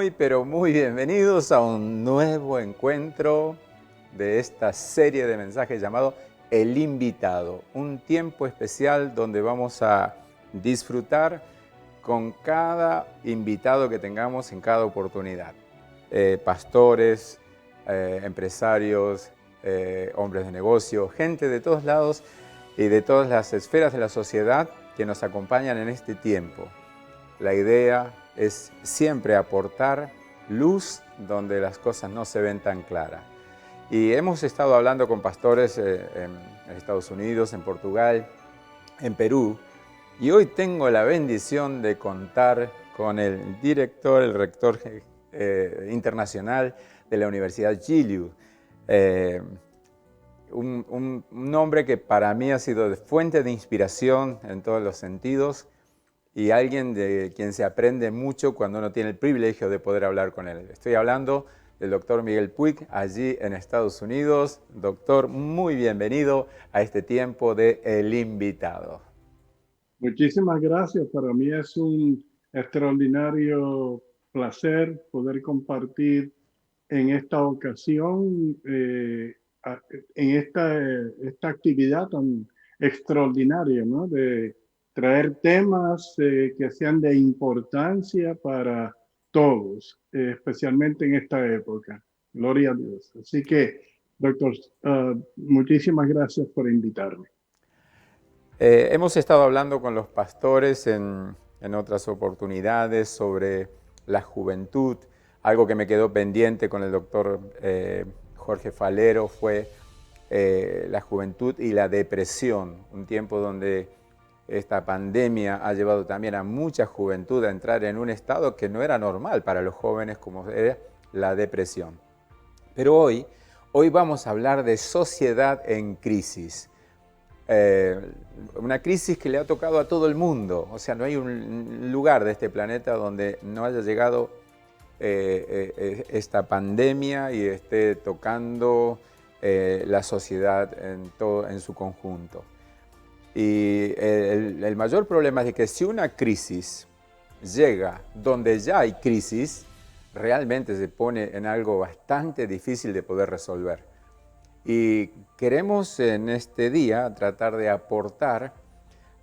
Muy, pero muy bienvenidos a un nuevo encuentro de esta serie de mensajes llamado El Invitado. Un tiempo especial donde vamos a disfrutar con cada invitado que tengamos en cada oportunidad. Pastores, empresarios, hombres de negocio, gente de todos lados y de todas las esferas de la sociedad que nos acompañan en este tiempo. La idea es siempre aportar luz donde las cosas no se ven tan claras. Y hemos estado hablando con pastores en Estados Unidos, en Portugal, en Perú, y hoy tengo la bendición de contar con el director, el rector internacional de la Universidad Giliu, un hombre que para mí ha sido fuente de inspiración en todos los sentidos, y alguien de quien se aprende mucho cuando uno tiene el privilegio de poder hablar con él. Estoy hablando del doctor Miguel Puig, allí en Estados Unidos. Doctor, muy bienvenido a este tiempo de El Invitado. Muchísimas gracias. Para mí es un extraordinario placer poder compartir en esta ocasión, en esta actividad tan extraordinaria, ¿no? De traer temas que sean de importancia para todos, especialmente en esta época. Gloria a Dios. Así que, doctor, muchísimas gracias por invitarme. Hemos estado hablando con los pastores en otras oportunidades sobre la juventud. Algo que me quedó pendiente con el doctor Jorge Falero fue la juventud y la depresión. Un tiempo donde esta pandemia ha llevado también a mucha juventud a entrar en un estado que no era normal para los jóvenes, como era la depresión. Pero hoy vamos a hablar de sociedad en crisis. Una crisis que le ha tocado a todo el mundo. O sea, no hay un lugar de este planeta donde no haya llegado esta pandemia y esté tocando la sociedad en su conjunto. Y el mayor problema es de que si una crisis llega donde ya hay crisis, realmente se pone en algo bastante difícil de poder resolver. Y queremos en este día tratar de aportar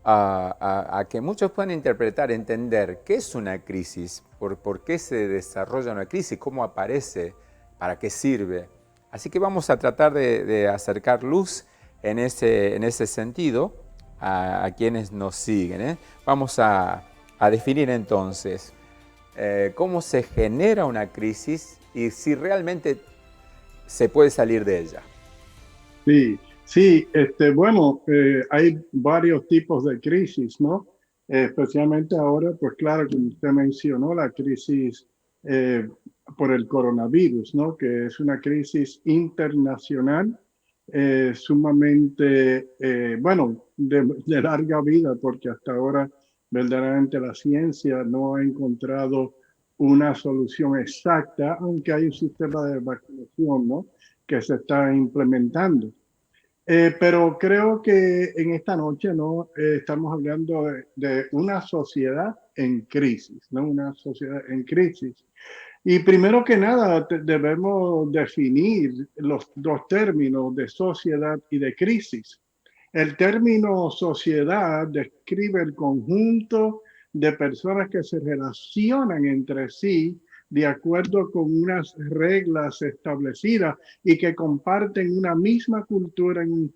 a que muchos puedan interpretar, entender qué es una crisis, por qué se desarrolla una crisis, cómo aparece, para qué sirve. Así que vamos a tratar de acercar luz en ese sentido a quienes nos siguen. Vamos a definir entonces cómo se genera una crisis y si realmente se puede salir de ella. Sí, sí, bueno, hay varios tipos de crisis, ¿no? Especialmente ahora, pues claro, como usted mencionó, la crisis eh, por el coronavirus, ¿no? Que es una crisis internacional, sumamente, bueno, de larga vida, porque hasta ahora verdaderamente la ciencia no ha encontrado una solución exacta, aunque hay un sistema de vacunación, ¿no? Que se está implementando. Pero creo que en esta noche no estamos hablando de una sociedad en crisis, ¿no? Una sociedad en crisis. Y primero que nada, debemos definir los dos términos de sociedad y de crisis. El término sociedad describe el conjunto de personas que se relacionan entre sí de acuerdo con unas reglas establecidas y que comparten una misma cultura en un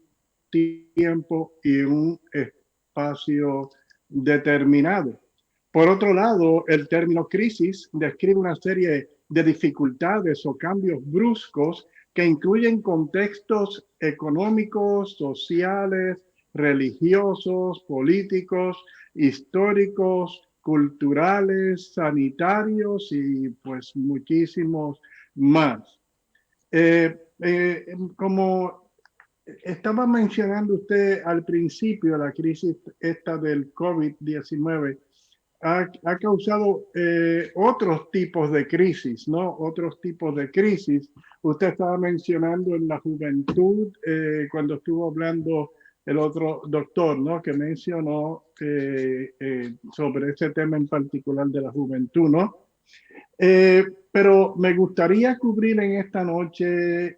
tiempo y un espacio determinado. Por otro lado, el término crisis describe una serie de dificultades o cambios bruscos que incluyen contextos económicos, sociales, religiosos, políticos, históricos, culturales, sanitarios y pues muchísimos más. Como estaba mencionando usted al principio, la crisis esta del COVID-19 ha causado otros tipos de crisis, ¿no? Otros tipos de crisis. Usted estaba mencionando en la juventud, cuando estuvo hablando el otro doctor, ¿no? Que mencionó sobre ese tema en particular de la juventud, ¿no? Pero me gustaría cubrir en esta noche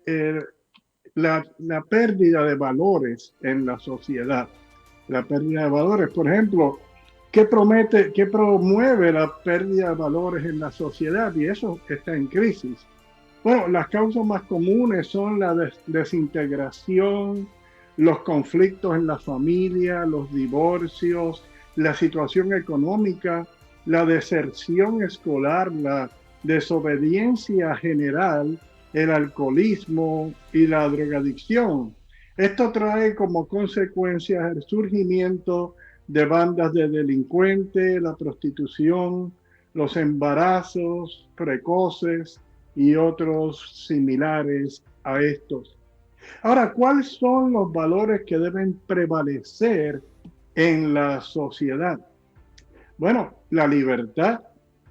la pérdida de valores en la sociedad. La pérdida de valores, por ejemplo, ¿qué promueve la pérdida de valores en la sociedad? Y eso está en crisis. Bueno, las causas más comunes son la desintegración, los conflictos en la familia, los divorcios, la situación económica, la deserción escolar, la desobediencia general, el alcoholismo y la drogadicción. Esto trae como consecuencia el surgimiento de bandas de delincuentes, la prostitución, los embarazos precoces y otros similares a estos. Ahora, ¿cuáles son los valores que deben prevalecer en la sociedad? Bueno, la libertad,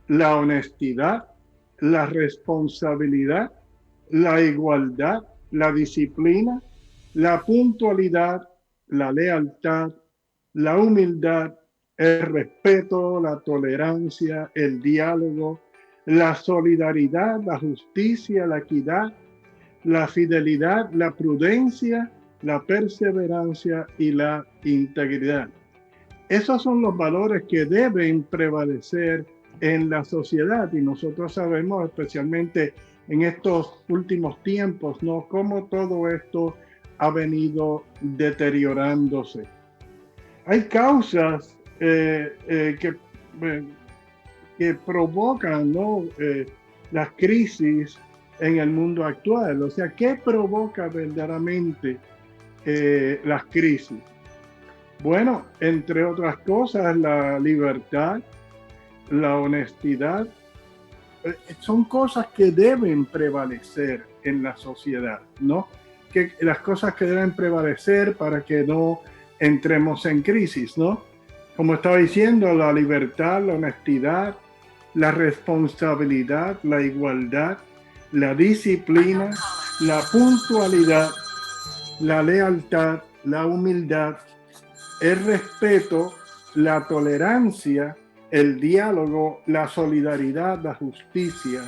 la honestidad, la responsabilidad, la igualdad, la disciplina, la puntualidad, la lealtad, la humildad, el respeto, la tolerancia, el diálogo, la solidaridad, la justicia, la equidad, la fidelidad, la prudencia, la perseverancia y la integridad. Esos son los valores que deben prevalecer en la sociedad y nosotros sabemos, especialmente en estos últimos tiempos, ¿no?, cómo todo esto ha venido deteriorándose. Hay causas que provocan, ¿no?, las crisis en el mundo actual. O sea, ¿qué provoca verdaderamente las crisis? Bueno, entre otras cosas, la libertad, la honestidad, son cosas que deben prevalecer en la sociedad, ¿no? Que las cosas que deben prevalecer para que no entremos en crisis, ¿no? Como estaba diciendo, la libertad, la honestidad, la responsabilidad, la igualdad, la disciplina, la puntualidad, la lealtad, la humildad, el respeto, la tolerancia, el diálogo, la solidaridad, la justicia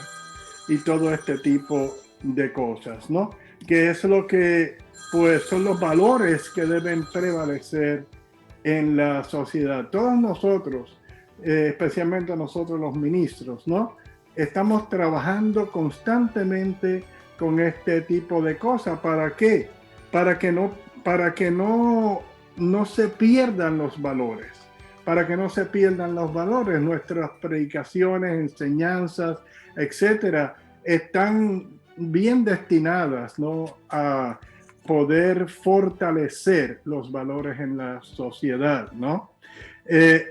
y todo este tipo de cosas, ¿no? Que es lo que, pues, son los valores que deben prevalecer en la sociedad. Todos nosotros, especialmente nosotros los ministros, ¿no?, estamos trabajando constantemente con este tipo de cosas. ¿Para qué? Para que no se pierdan los valores. Para que no se pierdan los valores, nuestras predicaciones, enseñanzas, etcétera, están bien destinadas, ¿no?, a poder fortalecer los valores en la sociedad, ¿no?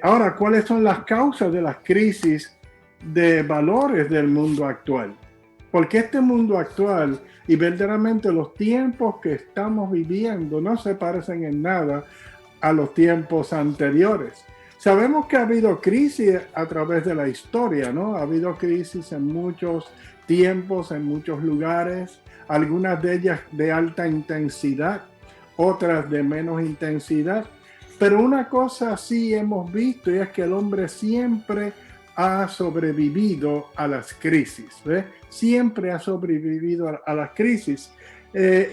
Ahora, ¿cuáles son las causas de las crisis de valores del mundo actual? Porque este mundo actual y verdaderamente los tiempos que estamos viviendo no se parecen en nada a los tiempos anteriores. Sabemos que ha habido crisis a través de la historia, ¿no? Ha habido crisis en muchos tiempos, en muchos lugares, algunas de ellas de alta intensidad, otras de menos intensidad. Pero una cosa sí hemos visto, y es que el hombre siempre ha sobrevivido a las crisis, ¿ves? Siempre ha sobrevivido a las crisis.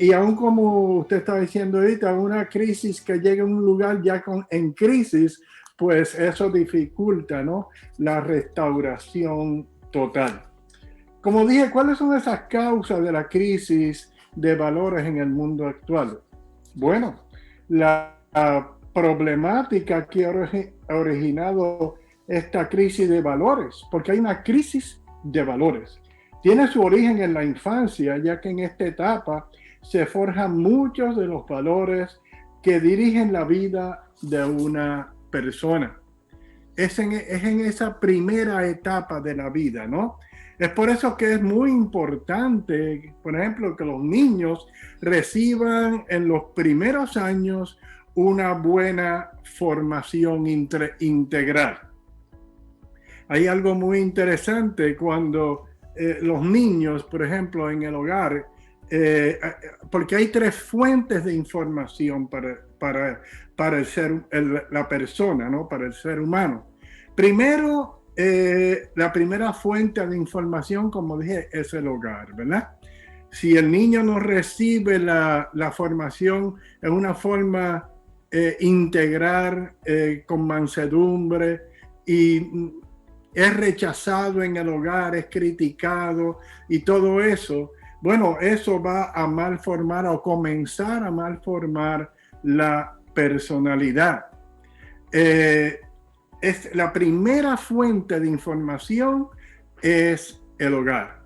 Y aún como usted estaba diciendo ahorita, una crisis que llegue a un lugar ya en crisis, pues eso dificulta, ¿no?, la restauración total. Como dije, ¿cuáles son esas causas de la crisis de valores en el mundo actual? Bueno, la problemática que ha originado esta crisis de valores, porque hay una crisis de valores. Tiene su origen en la infancia, ya que en esta etapa se forjan muchos de los valores que dirigen la vida de una persona. Es en esa primera etapa de la vida, ¿no? Es por eso que es muy importante, por ejemplo, que los niños reciban en los primeros años una buena formación integral. Hay algo muy interesante cuando los niños, por ejemplo, en el hogar, porque hay tres fuentes de información para la persona, ¿no?, para el ser humano. Primero, la primera fuente de información, como dije, es el hogar, ¿verdad? Si el niño no recibe la formación en una forma integral, con mansedumbre, y es rechazado en el hogar, es criticado y todo eso, bueno, eso va a malformar o comenzar a malformar la personalidad. La primera fuente de información es el hogar.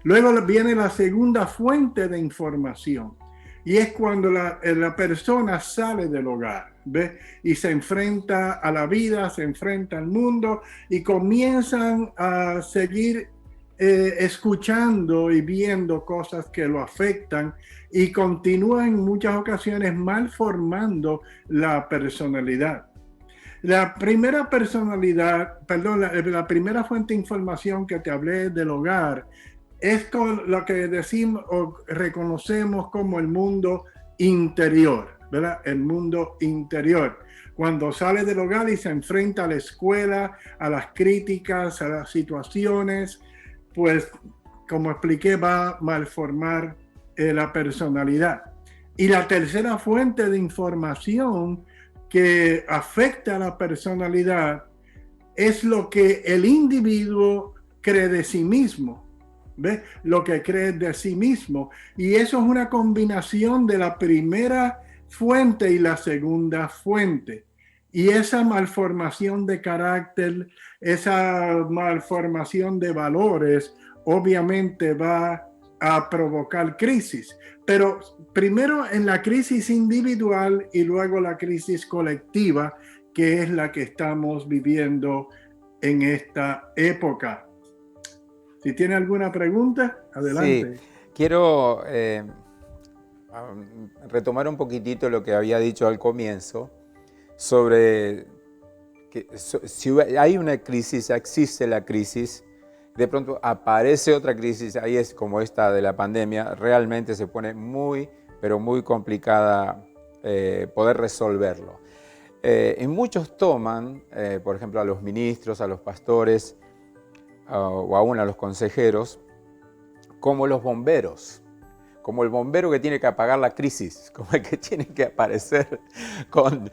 Luego viene la segunda fuente de información, y es cuando la persona sale del hogar, ¿ves? Y se enfrenta a la vida, se enfrenta al mundo, y comienzan a seguir escuchando y viendo cosas que lo afectan, y continúan en muchas ocasiones malformando la personalidad. La primera la primera fuente de información que te hablé del hogar es con lo que decimos o reconocemos como el mundo interior, ¿verdad? El mundo interior. Cuando sale del hogar y se enfrenta a la escuela, a las críticas, a las situaciones, pues, como expliqué, va a malformar la personalidad. Y la tercera fuente de información que afecta a la personalidad es lo que el individuo cree de sí mismo. ¿Ves? Lo que cree de sí mismo. Y eso es una combinación de la primera fuente y la segunda fuente. Y esa malformación de carácter, esa malformación de valores, obviamente va a provocar crisis. Pero primero en la crisis individual y luego la crisis colectiva, que es la que estamos viviendo en esta época. Si tiene alguna pregunta, adelante. Sí, quiero retomar un poquitito lo que había dicho al comienzo sobre que si hay una crisis, existe la crisis, de pronto aparece otra crisis, ahí es como esta de la pandemia, realmente se pone muy, pero muy complicada poder resolverlo. Y muchos toman, por ejemplo, a los ministros, a los pastores, o aún a los consejeros, como los bomberos, como el bombero que tiene que apagar la crisis, como el que tiene que aparecer con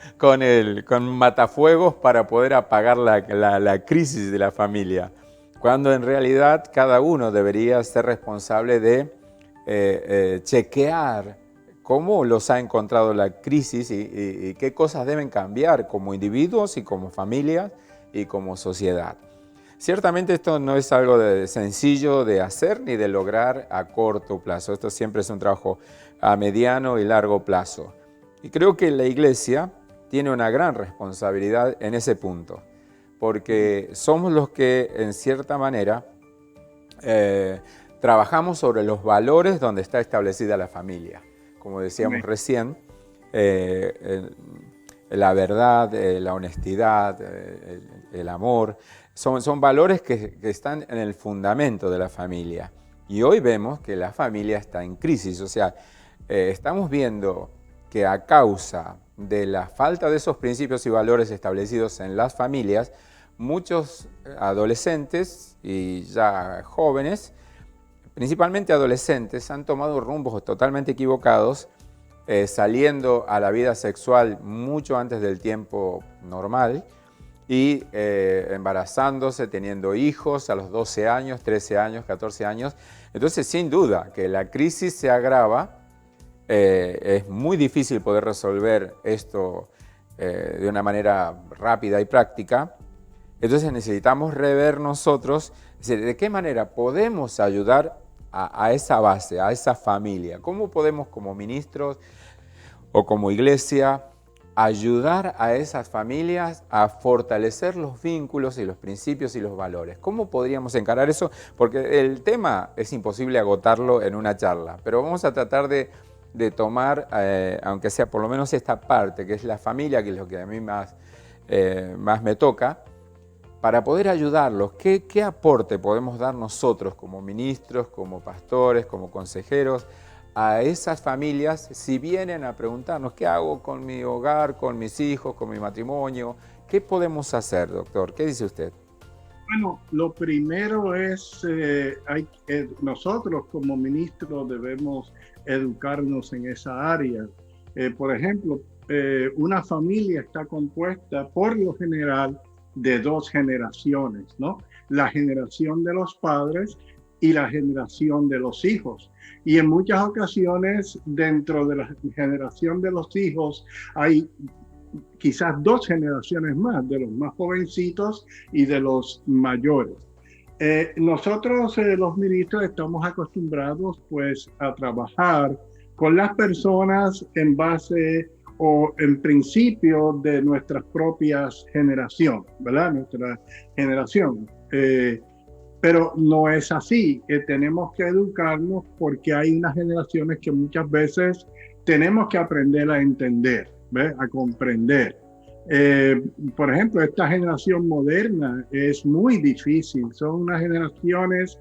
matafuegos para poder apagar la crisis de la familia, cuando en realidad cada uno debería ser responsable de chequear cómo los ha encontrado la crisis y qué cosas deben cambiar como individuos y como familias y como sociedad. Ciertamente esto no es algo sencillo de hacer ni de lograr a corto plazo. Esto siempre es un trabajo a mediano y largo plazo. Y creo que la Iglesia tiene una gran responsabilidad en ese punto, porque somos los que, en cierta manera, trabajamos sobre los valores donde está establecida la familia. Como decíamos recién, la verdad, la honestidad, el amor, son valores que están en el fundamento de la familia. Y hoy vemos que la familia está en crisis, o sea, estamos viendo que a causa de la falta de esos principios y valores establecidos en las familias, muchos adolescentes y ya jóvenes, principalmente adolescentes, han tomado rumbos totalmente equivocados, saliendo a la vida sexual mucho antes del tiempo normal y embarazándose, teniendo hijos a los 12 años, 13 años, 14 años. Entonces, sin duda que la crisis se agrava. Es muy difícil poder resolver esto de una manera rápida y práctica. Entonces necesitamos rever nosotros, es decir, de qué manera podemos ayudar a esa base, a esa familia. ¿Cómo podemos como ministros o como iglesia ayudar a esas familias a fortalecer los vínculos y los principios y los valores? ¿Cómo podríamos encarar eso? Porque el tema es imposible agotarlo en una charla, pero vamos a tratar de tomar, aunque sea por lo menos esta parte, que es la familia, que es lo que a mí más me toca, para poder ayudarlos. ¿Qué aporte podemos dar nosotros como ministros, como pastores, como consejeros a esas familias si vienen a preguntarnos qué hago con mi hogar, con mis hijos, con mi matrimonio? ¿Qué podemos hacer, doctor? ¿Qué dice usted? Bueno, lo primero es, nosotros como ministros debemos educarnos en esa área. Por ejemplo, una familia está compuesta por lo general de dos generaciones, ¿no? La generación de los padres y la generación de los hijos. Y en muchas ocasiones, dentro de la generación de los hijos, hay quizás dos generaciones más, de los más jovencitos y de los mayores. Nosotros, los ministros, estamos acostumbrados pues a trabajar con las personas en base o en principio de nuestras propias generación, ¿verdad? Nuestra generación. Pero no es así. Tenemos que educarnos porque hay unas generaciones que muchas veces tenemos que aprender a entender, ¿ves? A comprender. Por ejemplo, esta generación moderna es muy difícil. Son unas generaciones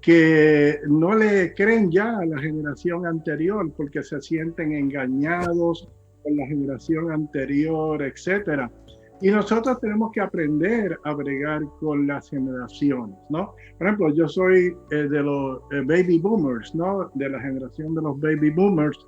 que no le creen ya a la generación anterior porque se sienten engañados con la generación anterior, etcétera. Y nosotros tenemos que aprender a bregar con las generaciones, ¿no? Por ejemplo, yo soy de los baby boomers, ¿no? De la generación de los baby boomers,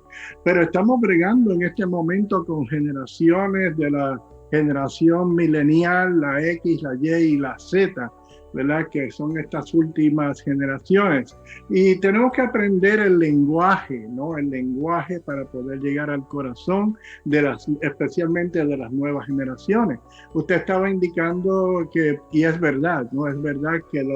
pero estamos bregando en este momento con generaciones de la generación milenial, la X, la Y y la Z, ¿verdad? Que son estas últimas generaciones. Y tenemos que aprender el lenguaje, ¿no? El lenguaje para poder llegar al corazón especialmente de las nuevas generaciones. Usted estaba indicando que, y es verdad, ¿no? Es verdad que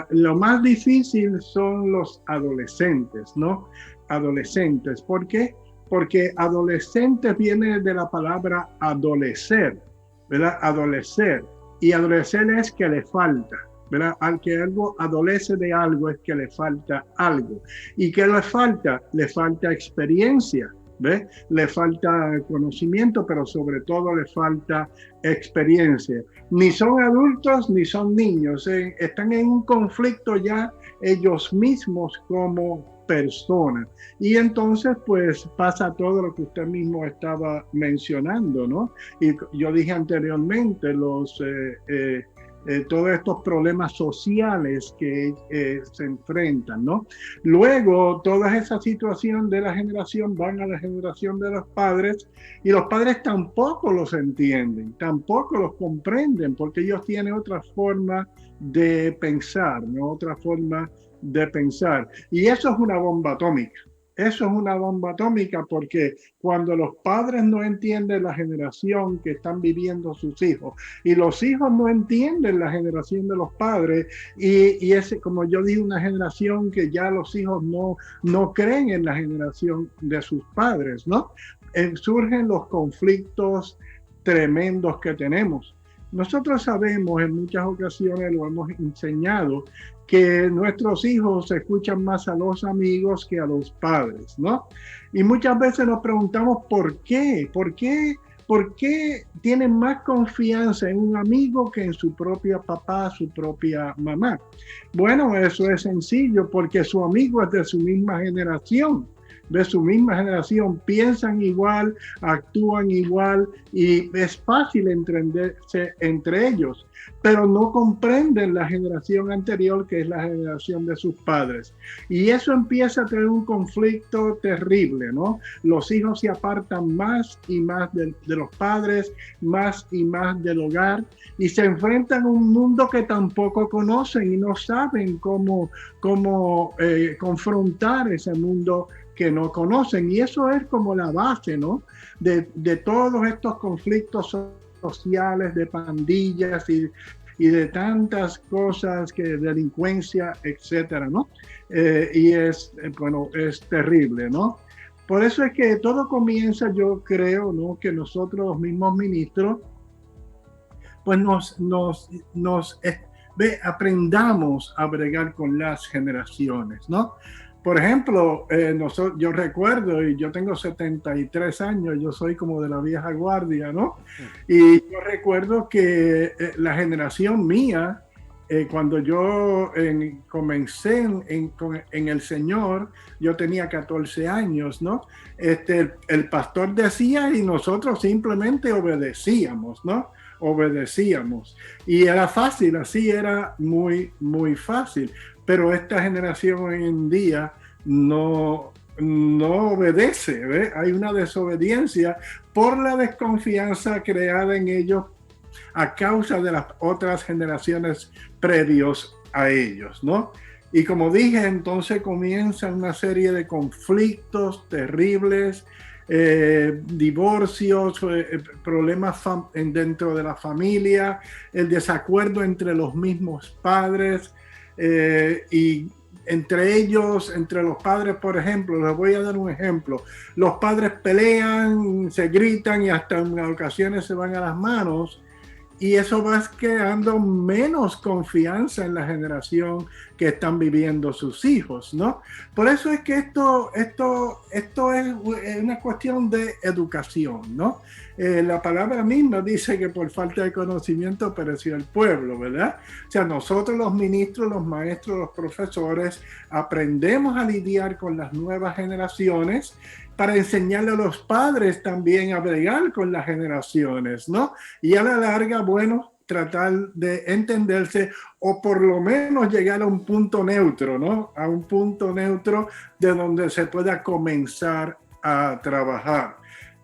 lo más difícil son los adolescentes, ¿no? Adolescentes. ¿Por qué? Porque adolescente viene de la palabra adolecer, ¿verdad? Adolecer. Y adolecer es que le falta, ¿verdad? Al que algo adolece de algo es que le falta algo. ¿Y qué le falta? Le falta experiencia, ¿ves? Le falta conocimiento, pero sobre todo le falta experiencia. Ni son adultos ni son niños, están en un conflicto ya ellos mismos como personas. Y entonces pues pasa todo lo que usted mismo estaba mencionando, ¿no? Y yo dije anteriormente, todos estos problemas sociales que se enfrentan, ¿no? Luego, toda esa situación de la generación van a la generación de los padres y los padres tampoco los entienden, tampoco los comprenden porque ellos tienen otra forma de pensar, ¿no? Otra forma de pensar. Y eso es una bomba atómica. Eso es una bomba atómica porque cuando los padres no entienden la generación que están viviendo sus hijos y los hijos no entienden la generación de los padres y es, como yo dije, una generación que ya los hijos no creen en la generación de sus padres, ¿no? Surgen los conflictos tremendos que tenemos. Nosotros sabemos, en muchas ocasiones lo hemos enseñado, que nuestros hijos escuchan más a los amigos que a los padres, ¿no? Y muchas veces nos preguntamos ¿por qué? ¿Por qué tienen más confianza en un amigo que en su propio papá, su propia mamá? Bueno, eso es sencillo, porque su amigo es de su misma generación. De su misma generación, piensan igual, actúan igual y es fácil entenderse entre ellos, pero no comprenden la generación anterior que es la generación de sus padres. Y eso empieza a tener un conflicto terrible, ¿no? Los hijos se apartan más y más de los padres, más y más del hogar y se enfrentan a un mundo que tampoco conocen y no saben cómo confrontar ese mundo que no conocen. Y eso es como la base, ¿no? De todos estos conflictos sociales, de pandillas y de tantas cosas, que delincuencia, etcétera, ¿no? Y es terrible, ¿no? Por eso es que todo comienza, yo creo, ¿no? Que nosotros, los mismos ministros, pues aprendamos a bregar con las generaciones, ¿no? Por ejemplo, yo recuerdo, y yo tengo 73 años, yo soy como de la vieja guardia, ¿no? Y yo recuerdo que la generación mía Cuando yo comencé en el Señor, yo tenía 14 años, ¿no? El pastor decía y nosotros simplemente obedecíamos, ¿no? Obedecíamos. Y era fácil, así era muy, muy fácil. Pero esta generación hoy en día no obedece, ¿ve? Hay una desobediencia por la desconfianza creada en ellos a causa de las otras generaciones previos a ellos, ¿no? Y como dije, entonces comienza una serie de conflictos terribles, divorcios, problemas dentro de la familia, el desacuerdo entre los mismos padres y entre ellos, entre los padres, por ejemplo, les voy a dar un ejemplo. Los padres pelean, se gritan y hasta en ocasiones se van a las manos. Y eso va creando menos confianza en la generación que están viviendo sus hijos, ¿no? Por eso es que esto es una cuestión de educación, ¿no? La palabra misma dice que por falta de conocimiento pereció el pueblo, ¿verdad? O sea, nosotros los ministros, los maestros, los profesores, aprendemos a lidiar con las nuevas generaciones para enseñarle a los padres también a bregar con las generaciones, ¿no? Y a la larga, bueno, tratar de entenderse o por lo menos llegar a un punto neutro, ¿no? A un punto neutro de donde se pueda comenzar a trabajar.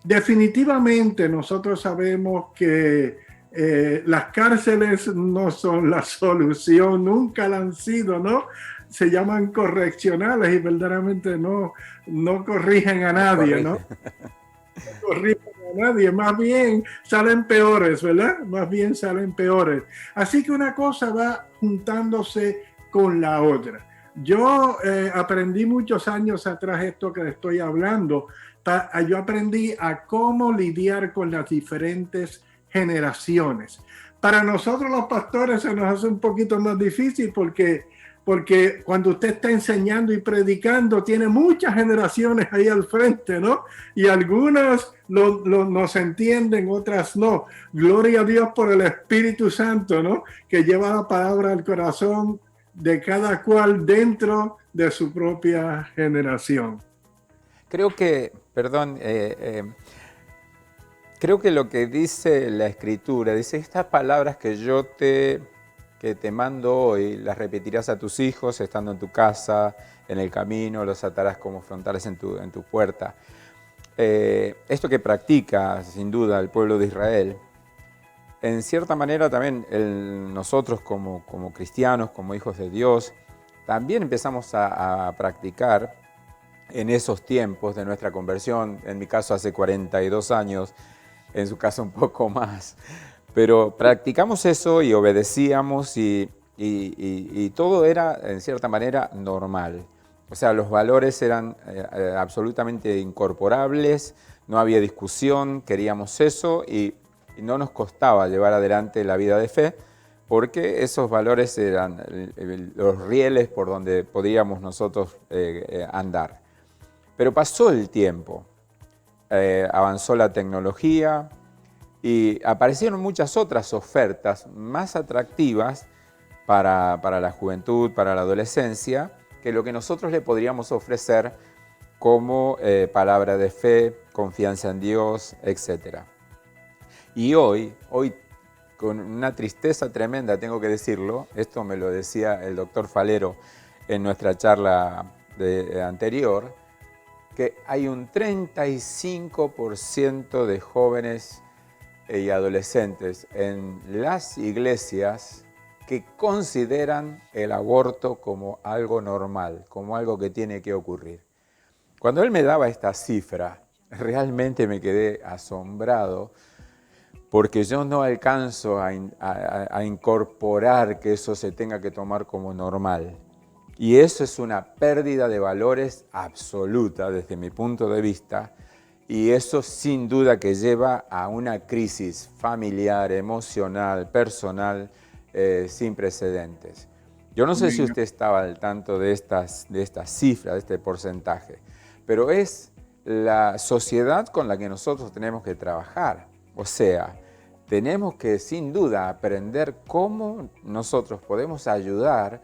Definitivamente nosotros sabemos que las cárceles no son la solución, nunca la han sido, ¿no? Se llaman correccionales y verdaderamente no corrigen a nadie, ¿no? No corrigen a nadie, más bien salen peores, ¿verdad? Más bien salen peores. Así que una cosa va juntándose con la otra. Yo aprendí muchos años atrás esto que estoy hablando. Yo aprendí a cómo lidiar con las diferentes generaciones. Para nosotros los pastores se nos hace un poquito más difícil porque cuando usted está enseñando y predicando, tiene muchas generaciones ahí al frente, ¿no? Y algunas nos entienden, otras no. Gloria a Dios por el Espíritu Santo, ¿no? Que lleva la palabra al corazón de cada cual dentro de su propia generación. Creo que, perdón, creo que lo que dice la Escritura, dice estas palabras que te mando hoy, las repetirás a tus hijos estando en tu casa, en el camino, los atarás como frontales en tu puerta. Esto que practica, sin duda, el pueblo de Israel, en cierta manera también nosotros como cristianos, como hijos de Dios, también empezamos a practicar en esos tiempos de nuestra conversión, en mi caso hace 42 años, en su caso un poco más. Pero practicamos eso y obedecíamos y todo era, en cierta manera, normal. O sea, los valores eran absolutamente incorporables, no había discusión, queríamos eso y no nos costaba llevar adelante la vida de fe porque esos valores eran los rieles por donde podíamos nosotros andar. Pero pasó el tiempo, avanzó la tecnología, y aparecieron muchas otras ofertas más atractivas para la juventud, para la adolescencia, que lo que nosotros le podríamos ofrecer como palabra de fe, confianza en Dios, etc. Y hoy, con una tristeza tremenda, tengo que decirlo, esto me lo decía el doctor Falero en nuestra charla anterior, que hay un 35% de jóvenes y adolescentes en las iglesias que consideran el aborto como algo normal, como algo que tiene que ocurrir. Cuando él me daba esta cifra, realmente me quedé asombrado porque yo no alcanzo a incorporar que eso se tenga que tomar como normal. Y eso es una pérdida de valores absoluta desde mi punto de vista. Y eso sin duda que lleva a una crisis familiar, emocional, personal, sin precedentes. Yo no sé si usted estaba al tanto de estas cifras, de este porcentaje, pero es la sociedad con la que nosotros tenemos que trabajar. O sea, tenemos que sin duda aprender cómo nosotros podemos ayudar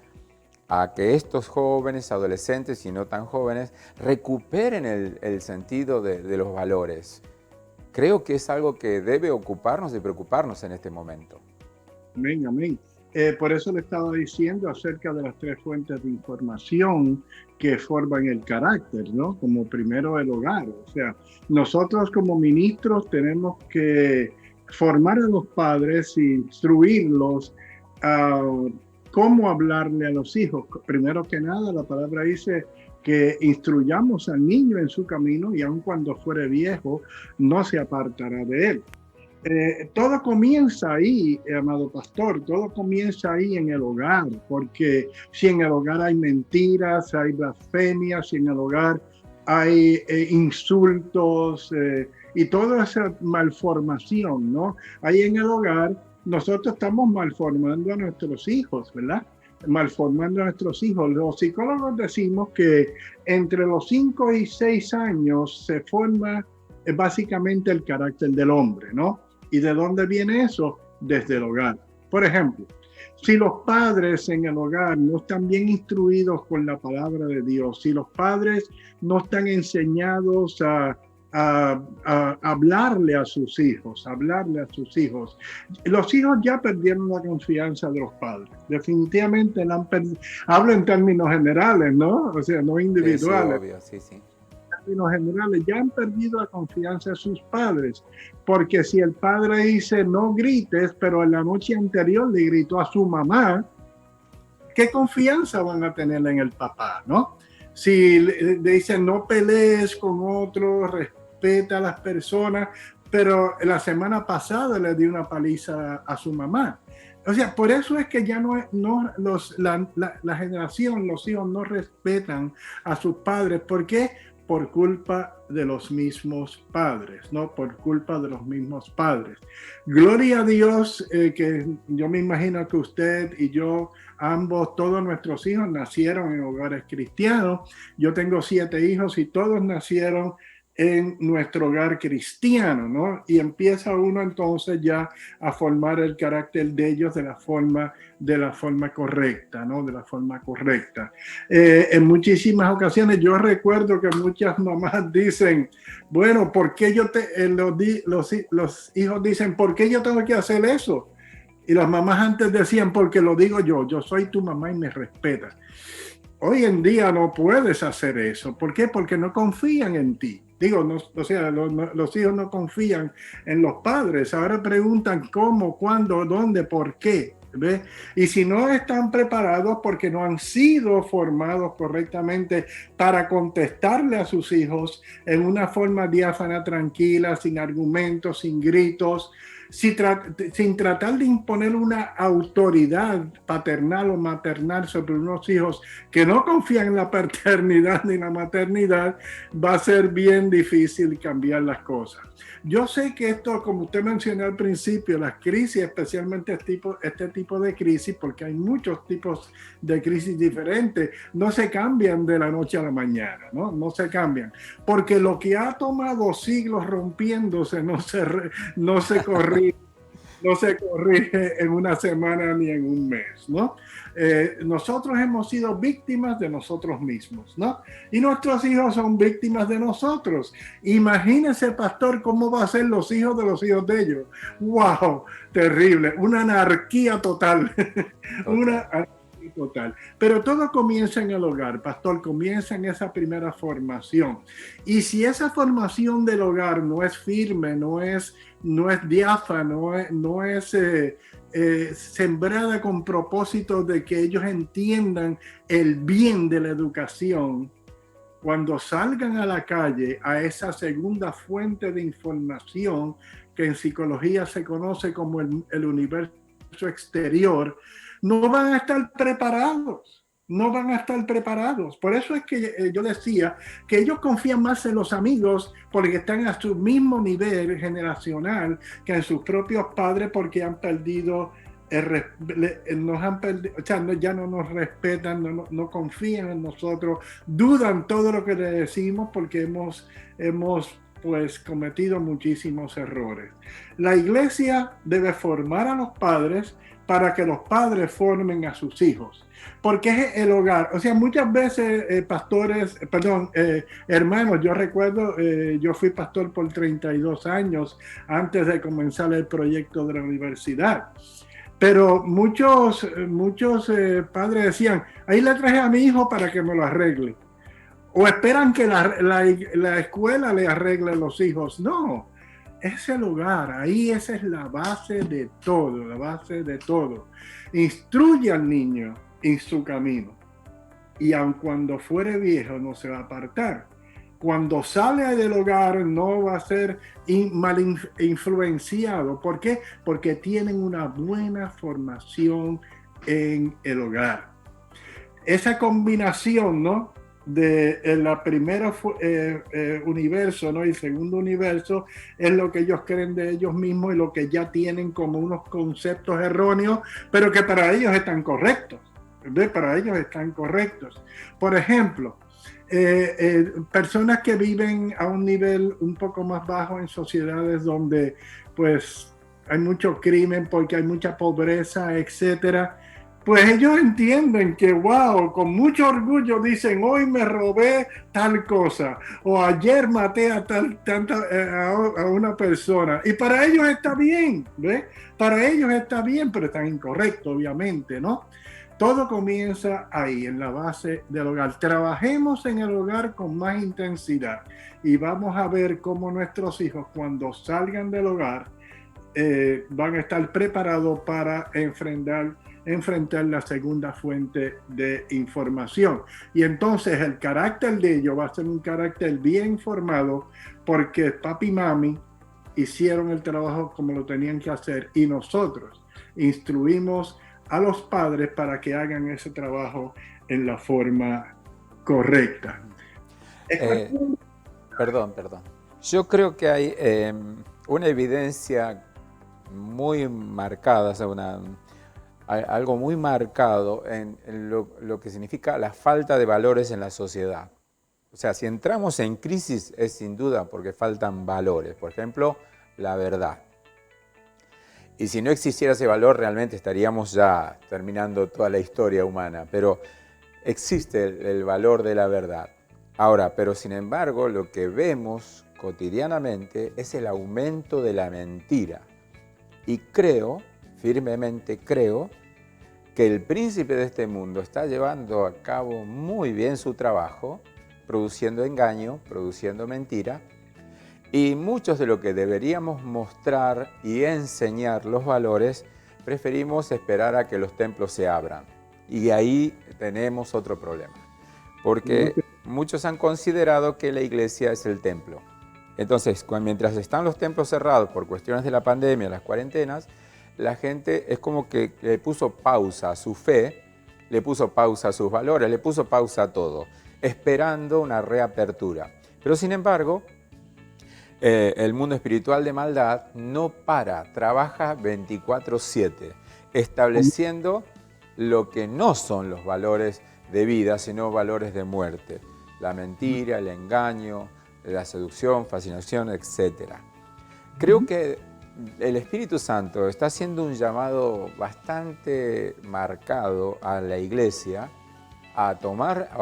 a que estos jóvenes, adolescentes y no tan jóvenes recuperen el sentido de los valores. Creo que es algo que debe ocuparnos y preocuparnos en este momento. Amén, amén. Por eso le estaba diciendo acerca de las tres fuentes de información que forman el carácter, ¿no? Como primero el hogar. O sea, nosotros como ministros tenemos que formar a los padres e instruirlos a cómo hablarle a los hijos. Primero que nada, la palabra dice que instruyamos al niño en su camino y aun cuando fuere viejo, no se apartará de él. Todo comienza ahí, amado pastor, todo comienza ahí en el hogar, porque si en el hogar hay mentiras, hay blasfemias, si en el hogar hay insultos y toda esa malformación, ¿no? Ahí en el hogar nosotros estamos malformando a nuestros hijos, ¿verdad? Malformando a nuestros hijos. Los psicólogos decimos que entre los 5 y 6 años se forma básicamente el carácter del hombre, ¿no? ¿Y de dónde viene eso? Desde el hogar. Por ejemplo, si los padres en el hogar no están bien instruidos con la palabra de Dios, si los padres no están enseñados a hablarle a sus hijos, los hijos ya perdieron la confianza de los padres. Definitivamente la han perdido. Hablo en términos generales, ¿no? O sea, no individuales. Sí, obvio, sí, sí. Términos generales, ya han perdido la confianza de sus padres, porque si el padre dice no grites, pero en la noche anterior le gritó a su mamá, ¿qué confianza van a tener en el papá, no? Si le dicen no pelees con otro, respeta a las personas, pero la semana pasada le dio una paliza a su mamá. O sea, por eso es que ya la generación, los hijos no respetan a sus padres. ¿Por qué? Por culpa de los mismos padres, ¿no? Por culpa de los mismos padres. Gloria a Dios, que yo me imagino que usted y yo, ambos, todos nuestros hijos nacieron en hogares cristianos. Yo tengo 7 hijos y todos nacieron en nuestro hogar cristiano, ¿no? Y empieza uno entonces ya a formar el carácter de ellos de la forma correcta, ¿no? De la forma correcta. En muchísimas ocasiones yo recuerdo que muchas mamás dicen, bueno, ¿por qué los hijos dicen, ¿por qué yo tengo que hacer eso? Y las mamás antes decían, porque lo digo yo soy tu mamá y me respetas. Hoy en día no puedes hacer eso. ¿Por qué? Porque no confían en ti. Digo, los hijos no confían en los padres. Ahora preguntan cómo, cuándo, dónde, por qué. ¿Ve? Y si no están preparados porque no han sido formados correctamente para contestarle a sus hijos en una forma diáfana, tranquila, sin argumentos, sin gritos, sin tratar de imponer una autoridad paternal o maternal sobre unos hijos que no confían en la paternidad ni la maternidad, va a ser bien difícil cambiar las cosas. Yo sé que esto, como usted mencionó al principio, las crisis, especialmente este tipo de crisis, porque hay muchos tipos de crisis diferentes, no se cambian de la noche a la mañana, ¿no? No se cambian, porque lo que ha tomado siglos rompiéndose no se corrige. No se corrige en una semana ni en un mes, ¿no? Nosotros hemos sido víctimas de nosotros mismos, ¿no? Y nuestros hijos son víctimas de nosotros. Imagínese, pastor, cómo va a ser los hijos de ellos. ¡Wow! Terrible. Una anarquía total. Una anarquía total. Pero todo comienza en el hogar, pastor, comienza en esa primera formación. Y si esa formación del hogar no es firme, no es diáfano, no es sembrada con propósito de que ellos entiendan el bien de la educación, cuando salgan a la calle, a esa segunda fuente de información que en psicología se conoce como el universo exterior, no van a estar preparados. No van a estar preparados. Por eso es que yo decía que ellos confían más en los amigos porque están a su mismo nivel generacional que en sus propios padres, porque han perdido, o sea, ya no nos respetan, no confían en nosotros, dudan todo lo que le decimos porque hemos pues cometido muchísimos errores. La iglesia debe formar a los padres para que los padres formen a sus hijos, porque es el hogar. O sea, muchas veces hermanos, yo recuerdo, yo fui pastor por 32 años antes de comenzar el proyecto de la universidad. Pero muchos padres decían, ahí le traje a mi hijo para que me lo arregle. O esperan que la escuela le arregle a los hijos. No, es el hogar, ahí esa es la base de todo, la base de todo. Instruye al niño en su camino y aun cuando fuere viejo no se va a apartar. Cuando sale del hogar no va a ser mal influenciado. ¿Por qué? Porque tienen una buena formación en el hogar. Esa combinación, ¿no?, de la primera universo, ¿no?, y el segundo universo es lo que ellos creen de ellos mismos y lo que ya tienen como unos conceptos erróneos, pero que para ellos están correctos. Para ellos están correctos. Por ejemplo, personas que viven a un nivel un poco más bajo en sociedades donde pues hay mucho crimen porque hay mucha pobreza, etcétera, pues ellos entienden que, wow, con mucho orgullo dicen, hoy me robé tal cosa, o ayer maté a una persona. Y para ellos está bien, ¿ves? Para ellos está bien, pero está incorrecto, obviamente, ¿no? Todo comienza ahí, en la base del hogar. Trabajemos en el hogar con más intensidad y vamos a ver cómo nuestros hijos, cuando salgan del hogar, van a estar preparados para enfrentar la segunda fuente de información. Y entonces el carácter de ellos va a ser un carácter bien formado porque papi y mami hicieron el trabajo como lo tenían que hacer y nosotros instruimos a los padres para que hagan ese trabajo en la forma correcta. Perdón. Yo creo que hay una evidencia muy marcada, o sea, algo muy marcado en lo que significa la falta de valores en la sociedad. O sea, si entramos en crisis es sin duda porque faltan valores. Por ejemplo, la verdad. Y si no existiera ese valor, realmente estaríamos ya terminando toda la historia humana. Pero existe el valor de la verdad. Ahora, pero sin embargo, lo que vemos cotidianamente es el aumento de la mentira. Y firmemente creo, que el príncipe de este mundo está llevando a cabo muy bien su trabajo, produciendo engaño, produciendo mentira, y muchos de lo que deberíamos mostrar y enseñar los valores, preferimos esperar a que los templos se abran. Y ahí tenemos otro problema, porque muchos han considerado que la iglesia es el templo. Entonces, mientras están los templos cerrados por cuestiones de la pandemia, las cuarentenas, la gente es como que le puso pausa a su fe, le puso pausa a sus valores, le puso pausa a todo, esperando una reapertura. Pero sin embargo, el mundo espiritual de maldad no para, trabaja 24/7, estableciendo lo que no son los valores de vida, sino valores de muerte. La mentira, el engaño, la seducción, fascinación, etc. Creo que el Espíritu Santo está haciendo un llamado bastante marcado a la iglesia a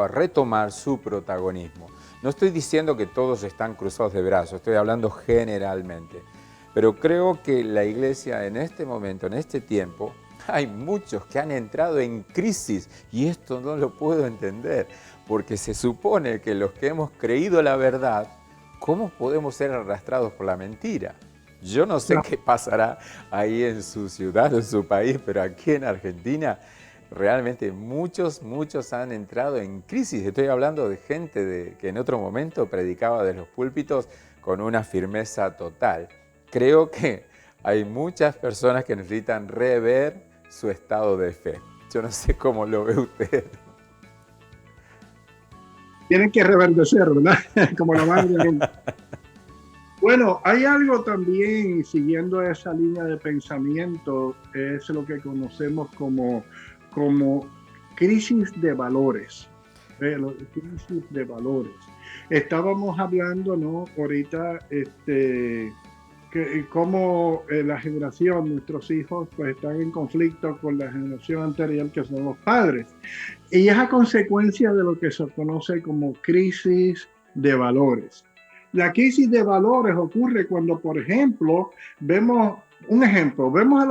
retomar su protagonismo. No estoy diciendo que todos están cruzados de brazos, estoy hablando generalmente. Pero creo que la iglesia en este momento, en este tiempo, hay muchos que han entrado en crisis y esto no lo puedo entender, porque se supone que los que hemos creído la verdad, ¿cómo podemos ser arrastrados por la mentira? Yo no sé qué pasará ahí en su ciudad, en su país, pero aquí en Argentina realmente muchos han entrado en crisis. Estoy hablando de gente que en otro momento predicaba de los púlpitos con una firmeza total. Creo que hay muchas personas que necesitan rever su estado de fe. Yo no sé cómo lo ve usted. Tienen que reverdecer, ¿verdad? Como la madre. Bueno, hay algo también, siguiendo esa línea de pensamiento, es lo que conocemos como crisis de valores. Crisis de valores. Estábamos hablando, ¿no? Ahorita, cómo la generación, nuestros hijos, pues están en conflicto con la generación anterior, que son los padres. Y es a consecuencia de lo que se conoce como crisis de valores. La crisis de valores ocurre cuando, por ejemplo, vemos a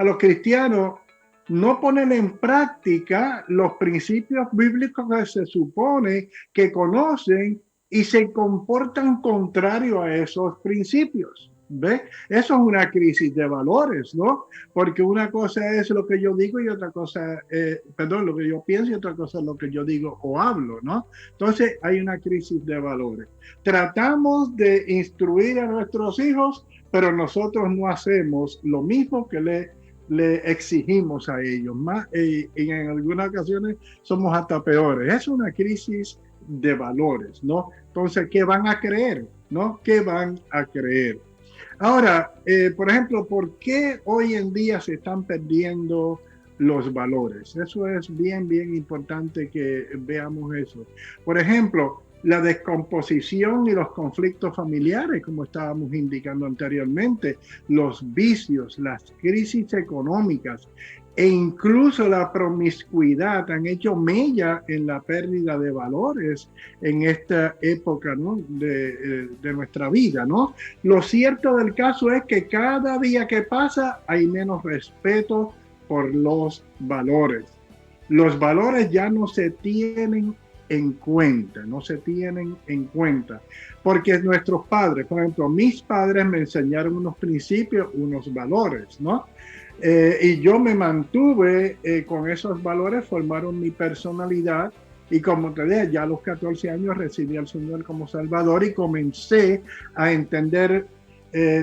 los cristianos no ponen en práctica los principios bíblicos que se supone que conocen y se comportan contrario a esos principios. ¿Ve? Eso es una crisis de valores, ¿no? Porque una cosa es lo que yo digo y otra cosa, lo que yo pienso y otra cosa es lo que yo digo o hablo, ¿no? Entonces hay una crisis de valores. Tratamos de instruir a nuestros hijos, pero nosotros no hacemos lo mismo que le exigimos a ellos. Y en algunas ocasiones somos hasta peores. Es una crisis de valores, ¿no? Entonces, ¿qué van a creer? ¿No? ¿Qué van a creer? Ahora, por ejemplo, ¿por qué hoy en día se están perdiendo los valores? Eso es bien, bien importante que veamos eso. Por ejemplo, la descomposición y los conflictos familiares, como estábamos indicando anteriormente, los vicios, las crisis económicas e incluso la promiscuidad han hecho mella en la pérdida de valores en esta época, ¿no? de nuestra vida, ¿no? Lo cierto del caso es que cada día que pasa hay menos respeto por los valores. Los valores ya no se tienen en cuenta, porque nuestros padres, por ejemplo, mis padres me enseñaron unos principios, unos valores, ¿no? Y yo me mantuve con esos valores, formaron mi personalidad y como te dije, ya a los 14 años recibí al Señor como Salvador y comencé a entender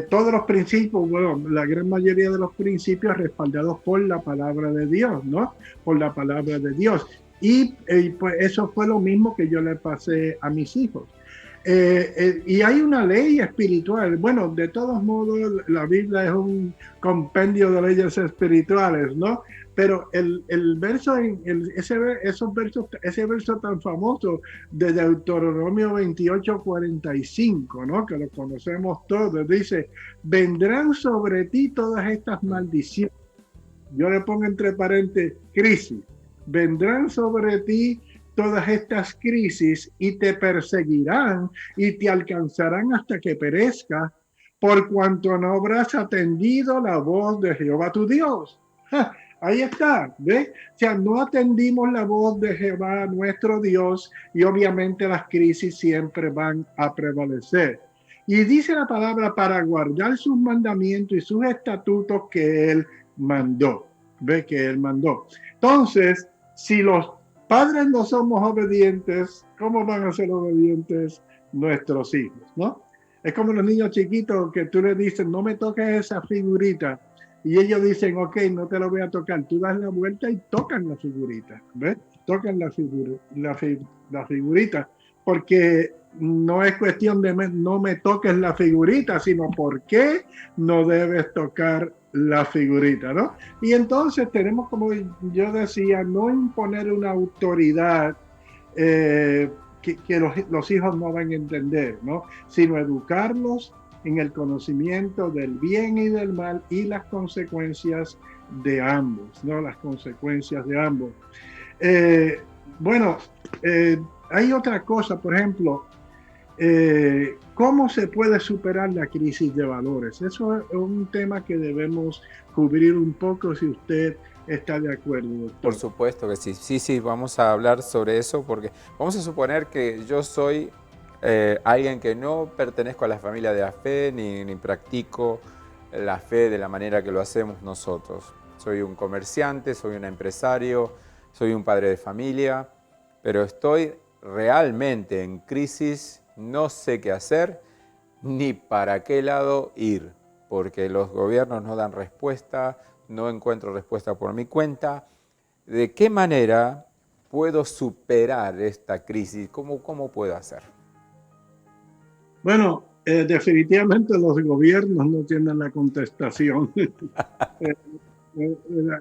todos los principios, bueno, la gran mayoría de los principios respaldados por la palabra de Dios, ¿no? Por la palabra de Dios. Y pues eso fue lo mismo que yo le pasé a mis hijos. Y hay una ley espiritual. Bueno, de todos modos, la Biblia es un compendio de leyes espirituales, ¿no? Pero el verso, ese verso tan famoso de Deuteronomio 28:45, ¿no? Que lo conocemos todos, dice, vendrán sobre ti todas estas maldiciones. Yo le pongo entre paréntesis, crisis. Vendrán sobre ti todas estas crisis y te perseguirán y te alcanzarán hasta que perezcas, por cuanto no habrás atendido la voz de Jehová tu Dios. Ahí está, ¿ves? O sea, no atendimos la voz de Jehová nuestro Dios y obviamente las crisis siempre van a prevalecer. Y dice la palabra para guardar sus mandamientos y sus estatutos que Él mandó. ¿Ve? Que Él mandó. Entonces, si los padres no somos obedientes, ¿cómo van a ser obedientes nuestros hijos? ¿No? Es como los niños chiquitos que tú les dices, no me toques esa figurita. Y ellos dicen, ok, no te lo voy a tocar. Tú das la vuelta y tocan la figurita. ¿Ves? Tocan la figurita. Porque no es cuestión de no me toques la figurita, sino por qué no debes tocar la figurita, ¿no? Y entonces tenemos, como yo decía, no imponer una autoridad que los hijos no van a entender, ¿no? Sino educarlos en el conocimiento del bien y del mal y las consecuencias de ambos, ¿no? Las consecuencias de ambos. Hay otra cosa, por ejemplo, ¿cómo se puede superar la crisis de valores? Eso es un tema que debemos cubrir un poco si usted está de acuerdo, doctor. Por supuesto que sí. Sí, vamos a hablar sobre eso porque vamos a suponer que yo soy alguien que no pertenezco a la familia de la fe ni practico la fe de la manera que lo hacemos nosotros. Soy un comerciante, soy un empresario, soy un padre de familia, pero estoy realmente en crisis. No sé qué hacer ni para qué lado ir, porque los gobiernos no dan respuesta, no encuentro respuesta por mi cuenta. ¿De qué manera puedo superar esta crisis? ¿Cómo puedo hacer? Bueno, definitivamente los gobiernos no tienen la contestación.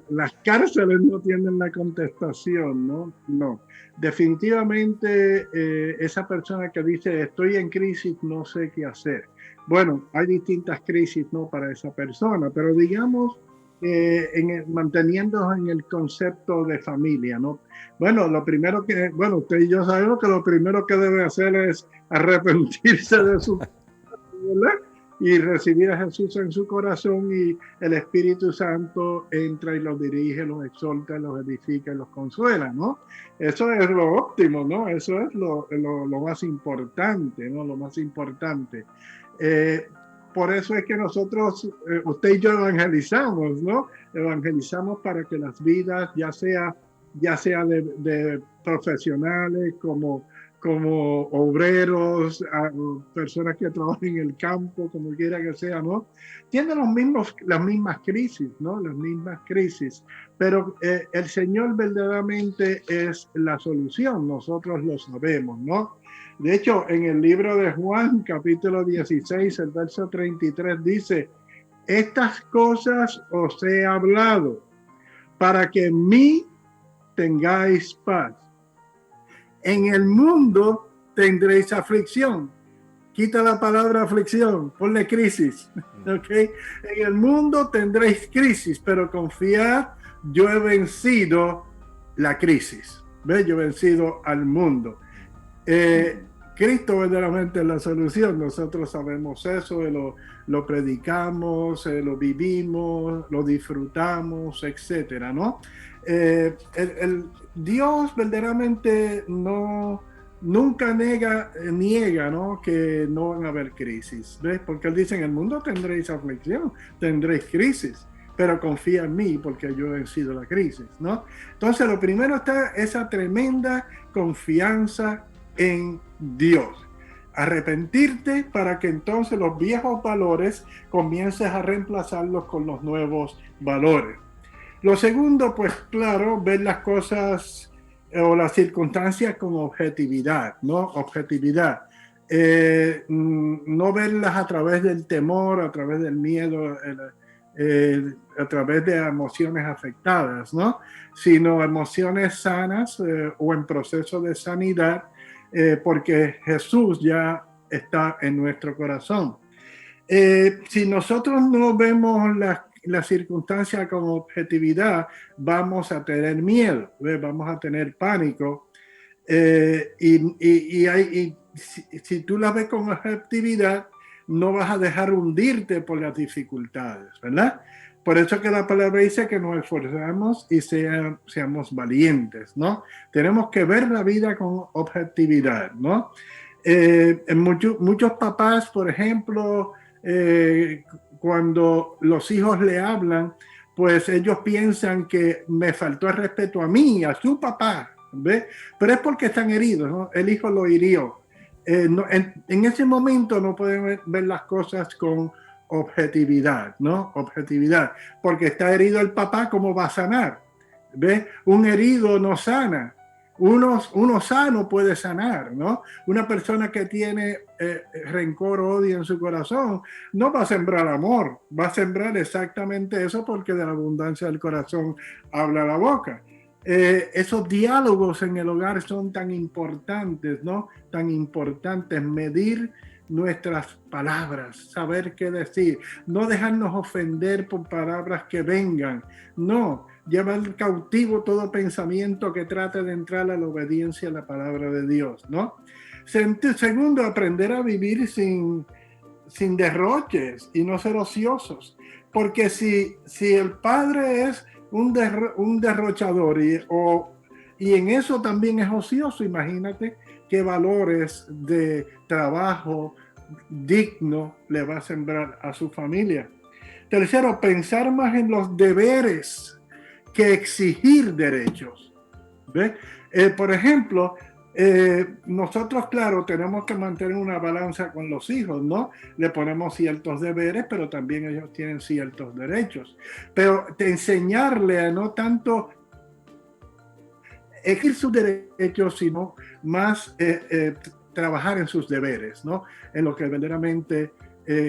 las cárceles no tienen la contestación, ¿no? No. Definitivamente esa persona que dice estoy en crisis, no sé qué hacer. Bueno, hay distintas crisis, ¿no? Para esa persona, pero digamos, manteniéndonos en el concepto de familia, ¿no? Bueno, lo primero que, bueno, usted y yo sabemos que lo primero que debe hacer es arrepentirse de su, ¿verdad? Y recibir a Jesús en su corazón, y el Espíritu Santo entra y los dirige, los exhorta, los edifica y los consuela, ¿no? Eso es lo óptimo, ¿no? Eso es lo más importante, ¿no? Lo más importante. Eh, por eso es que nosotros, usted y yo evangelizamos, ¿no? Evangelizamos para que las vidas, ya sea de profesionales como obreros, personas que trabajan en el campo, como quiera que sea, ¿no? Tienen las mismas crisis, ¿no? Las mismas crisis. Pero el Señor verdaderamente es la solución, nosotros lo sabemos, ¿no? De hecho, en el libro de Juan, capítulo 16, el verso 33, dice, estas cosas os he hablado para que en mí tengáis paz. En el mundo tendréis aflicción. Quita la palabra aflicción, ponle crisis. ¿Okay? En el mundo tendréis crisis, pero confiad, yo he vencido la crisis. ¿Ves? Yo he vencido al mundo. Cristo verdaderamente es la solución. Nosotros sabemos eso, lo predicamos, lo vivimos, lo disfrutamos, etcétera, ¿no? Dios verdaderamente nunca niega, ¿no? Que no van a haber crisis, ¿ves? Porque Él dice, en el mundo tendréis aflicción, tendréis crisis, pero confía en mí porque yo he vencido la crisis, ¿no? Entonces, lo primero está esa tremenda confianza en Dios. Arrepentirte para que entonces los viejos valores comiences a reemplazarlos con los nuevos valores. Lo segundo, pues claro, ver las cosas o las circunstancias con objetividad, ¿no? Objetividad. No verlas a través del temor, a través del miedo, a través de emociones afectadas, ¿no? Sino emociones sanas o en proceso de sanidad, porque Jesús ya está en nuestro corazón. Si nosotros no vemos la circunstancia con objetividad, vamos a tener miedo, ¿ves? Vamos a tener pánico. Si tú la ves con objetividad, no vas a dejar hundirte por las dificultades, ¿verdad? Por eso que la palabra dice que nos esforzamos y seamos valientes, ¿no? Tenemos que ver la vida con objetividad, ¿no? Muchos papás, por ejemplo, cuando los hijos le hablan, pues ellos piensan que me faltó el respeto a mí, a su papá, ¿ve? Pero es porque están heridos, ¿no? El hijo lo hirió. En ese momento no pueden ver las cosas con objetividad, ¿no? Objetividad, porque está herido el papá, ¿cómo va a sanar? ¿Ves? Un herido no sana. Uno sano puede sanar, ¿no? Una persona que tiene rencor o odio en su corazón no va a sembrar amor, va a sembrar exactamente eso, porque de la abundancia del corazón habla la boca. Esos diálogos en el hogar son tan importantes, ¿no? Tan importantes, medir nuestras palabras, saber qué decir, no dejarnos ofender por palabras que vengan, no, llevar cautivo todo pensamiento que trate de entrar a la obediencia a la palabra de Dios, ¿no? Segundo, aprender a vivir sin derroches y no ser ociosos, porque si el padre es un derrochador y en eso también es ocioso, imagínate qué valores de trabajo digno le va a sembrar a su familia. Tercero, pensar más en los deberes que exigir derechos. ¿Ves? Por ejemplo, nosotros, claro, tenemos que mantener una balanza con los hijos, ¿no? Le ponemos ciertos deberes, pero también ellos tienen ciertos derechos. Pero enseñarle a no tanto exigir sus derechos, sino más trabajar en sus deberes, ¿no? En lo que verdaderamente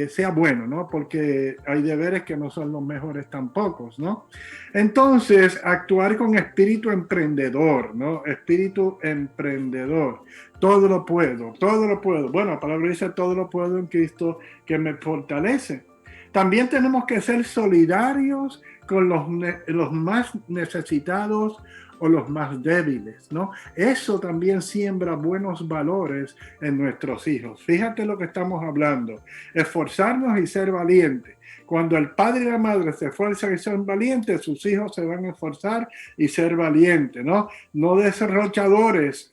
sea bueno, ¿no? Porque hay deberes que no son los mejores tampoco, ¿no? Entonces, actuar con espíritu emprendedor, ¿no? Espíritu emprendedor. Todo lo puedo, todo lo puedo. Bueno, la palabra dice todo lo puedo en Cristo que me fortalece. También tenemos que ser solidarios con los más necesitados o los más débiles, ¿no? Eso también siembra buenos valores en nuestros hijos. Fíjate lo que estamos hablando. Esforzarnos y ser valientes. Cuando el padre y la madre se esfuerzan y son valientes, sus hijos se van a esforzar y ser valientes, ¿no? No derrochadores,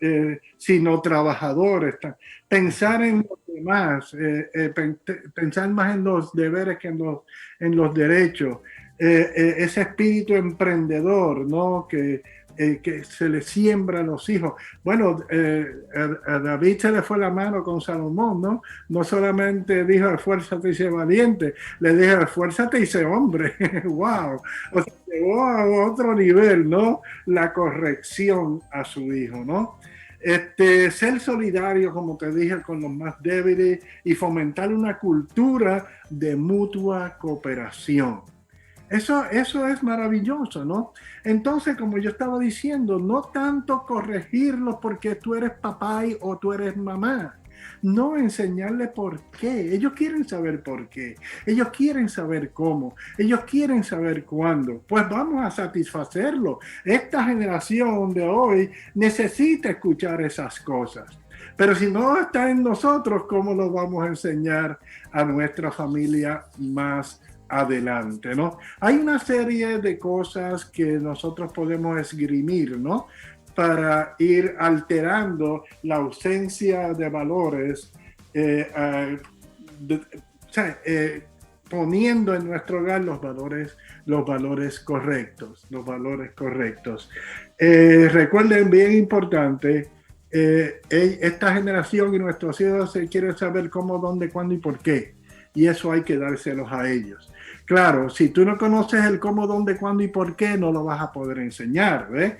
sino trabajadores. Pensar en los demás, pensar más en los deberes que en los derechos. Ese espíritu emprendedor, ¿no? Que se le siembra a los hijos. Bueno, a David se le fue la mano con Salomón, ¿no? No solamente dijo esfuérzate y sé valiente, le dijo esfuérzate y sé hombre. ¡Wow! O sea, llegó a otro nivel, ¿no? La corrección a su hijo, ¿no? Ser solidario, como te dije, con los más débiles y fomentar una cultura de mutua cooperación. Eso es maravilloso, ¿no? Entonces, como yo estaba diciendo, no tanto corregirlos porque tú eres papá o tú eres mamá. No enseñarles por qué. Ellos quieren saber por qué. Ellos quieren saber cómo. Ellos quieren saber cuándo. Pues vamos a satisfacerlo. Esta generación de hoy necesita escuchar esas cosas. Pero si no está en nosotros, ¿cómo lo vamos a enseñar a nuestra familia más adelante, ¿no? Hay una serie de cosas que nosotros podemos esgrimir, ¿no? Para ir alterando la ausencia de valores, poniendo en nuestro hogar los valores correctos, recuerden, bien importante, esta generación y nuestros hijos quieren saber cómo, dónde, cuándo y por qué. Y eso hay que dárselos a ellos. Claro, si tú no conoces el cómo, dónde, cuándo y por qué, no lo vas a poder enseñar, ¿ves?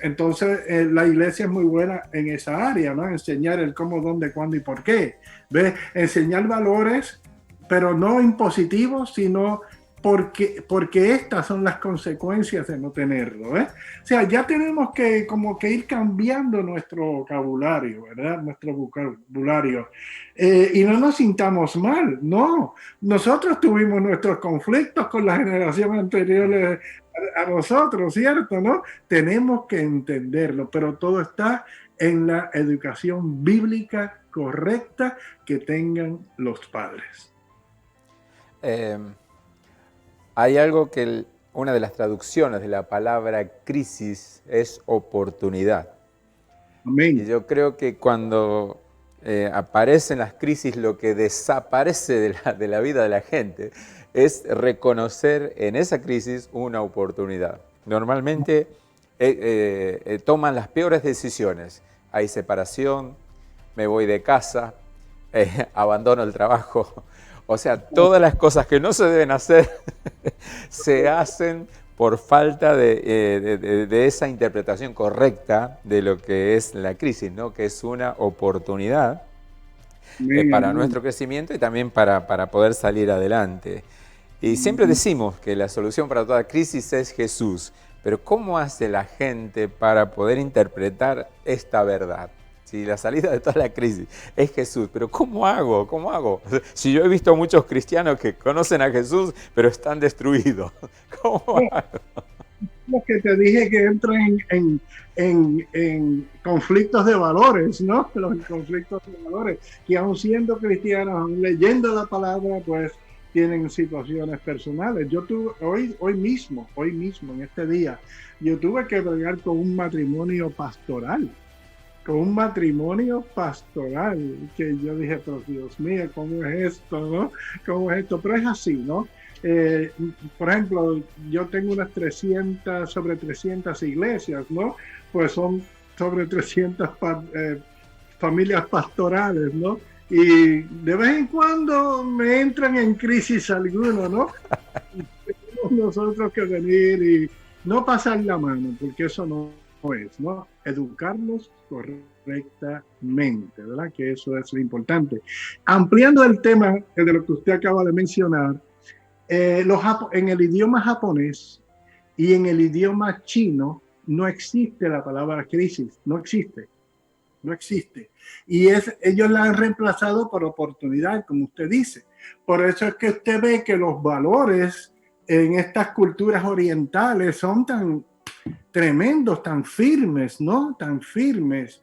Entonces, la iglesia es muy buena en esa área, ¿no? Enseñar el cómo, dónde, cuándo y por qué, ¿ves? Enseñar valores, pero no impositivos, sino porque estas son las consecuencias de no tenerlo, ¿eh? O sea, ya tenemos que como que ir cambiando nuestro vocabulario, ¿verdad? Nuestro vocabulario. Y no nos sintamos mal, no. Nosotros tuvimos nuestros conflictos con la generación anterior a nosotros, ¿cierto? ¿No? Tenemos que entenderlo, pero todo está en la educación bíblica correcta que tengan los padres. Hay algo que una de las traducciones de la palabra crisis es oportunidad. Amén. Y yo creo que cuando aparecen las crisis, lo que desaparece de la vida de la gente es reconocer en esa crisis una oportunidad. Normalmente toman las peores decisiones. Hay separación, me voy de casa, abandono el trabajo. O sea, todas las cosas que no se deben hacer se hacen por falta de esa interpretación correcta de lo que es la crisis, ¿no? Que es una oportunidad para nuestro crecimiento y también para poder salir adelante. Y siempre decimos que la solución para toda crisis es Jesús, pero ¿cómo hace la gente para poder interpretar esta verdad? Si la salida de toda la crisis es Jesús, pero ¿cómo hago? ¿Cómo hago? Si yo he visto muchos cristianos que conocen a Jesús, pero están destruidos. ¿Cómo hago? Lo que te dije que entran en conflictos de valores, ¿no? Los conflictos de valores, que aun siendo cristianos, aun leyendo la palabra, pues tienen situaciones personales. Yo tuve, hoy mismo, en este día, yo tuve que bregar con un matrimonio pastoral, que yo dije, pero Dios mío, ¿cómo es esto, no? ¿Cómo es esto? Pero es así, ¿no? Por ejemplo, yo tengo sobre 300 iglesias, ¿no? Pues son sobre 300 familias pastorales, ¿no? Y de vez en cuando me entran en crisis algunos, ¿no? Y tenemos nosotros que venir y no pasar la mano, porque eso no es, ¿no? Educarlos correctamente correctamente, ¿verdad? Que eso es lo importante. Ampliando el tema de lo que usted acaba de mencionar, en el idioma japonés y en el idioma chino no existe la palabra crisis, no existe, no existe. Y ellos la han reemplazado por oportunidad, como usted dice. Por eso es que usted ve que los valores en estas culturas orientales son tan tremendos, tan firmes, ¿no? Tan firmes.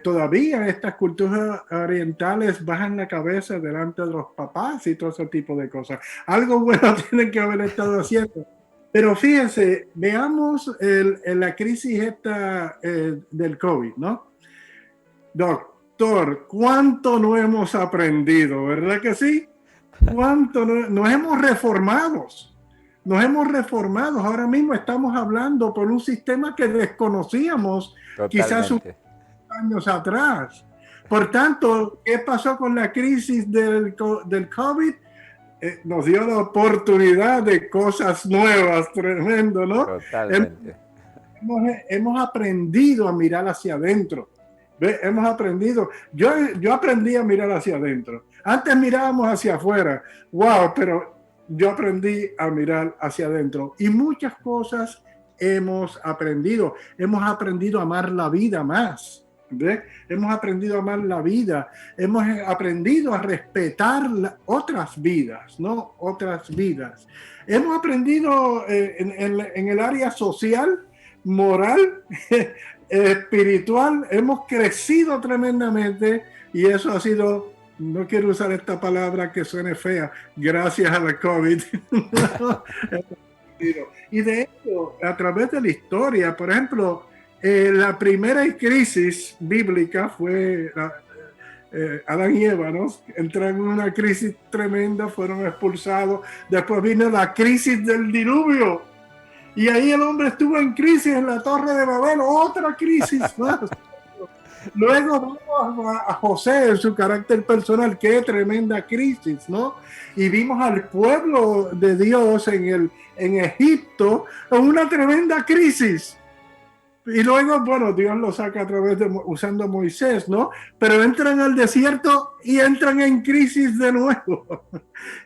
Todavía estas culturas orientales bajan la cabeza delante de los papás y todo ese tipo de cosas. Algo bueno tienen que haber estado haciendo. Pero fíjense, veamos la crisis esta del COVID, ¿no? Doctor, ¿cuánto no hemos aprendido? ¿Verdad que sí? ¿Cuánto nos hemos reformado? Nos hemos reformado. Ahora mismo estamos hablando por un sistema que desconocíamos quizás unos años atrás. Por tanto, ¿qué pasó con la crisis del COVID? Nos dio la oportunidad de cosas nuevas, tremendo, ¿no? Totalmente. Hemos aprendido a mirar hacia adentro. Hemos aprendido. Yo aprendí a mirar hacia adentro. Antes mirábamos hacia afuera. Wow, pero yo aprendí a mirar hacia adentro. Y muchas cosas hemos aprendido. Hemos aprendido a amar la vida más. ¿Ve? Hemos aprendido a amar la vida. Hemos aprendido a respetar otras vidas, ¿no? Otras vidas. Hemos aprendido en el área social, moral, espiritual. Hemos crecido tremendamente y eso ha sido, no quiero usar esta palabra que suene fea, gracias a la COVID. Y de hecho, a través de la historia, por ejemplo, la primera crisis bíblica fue Adán y Eva, ¿no? Entraron en una crisis tremenda, fueron expulsados. Después vino la crisis del diluvio. Y ahí el hombre estuvo en crisis en la Torre de Babel, otra crisis más. Luego vamos a José en su carácter personal, qué tremenda crisis, ¿no? Y vimos al pueblo de Dios en Egipto en una tremenda crisis. Y luego, bueno, Dios lo saca a través usando a Moisés, ¿no? Pero entran al desierto y entran en crisis de nuevo.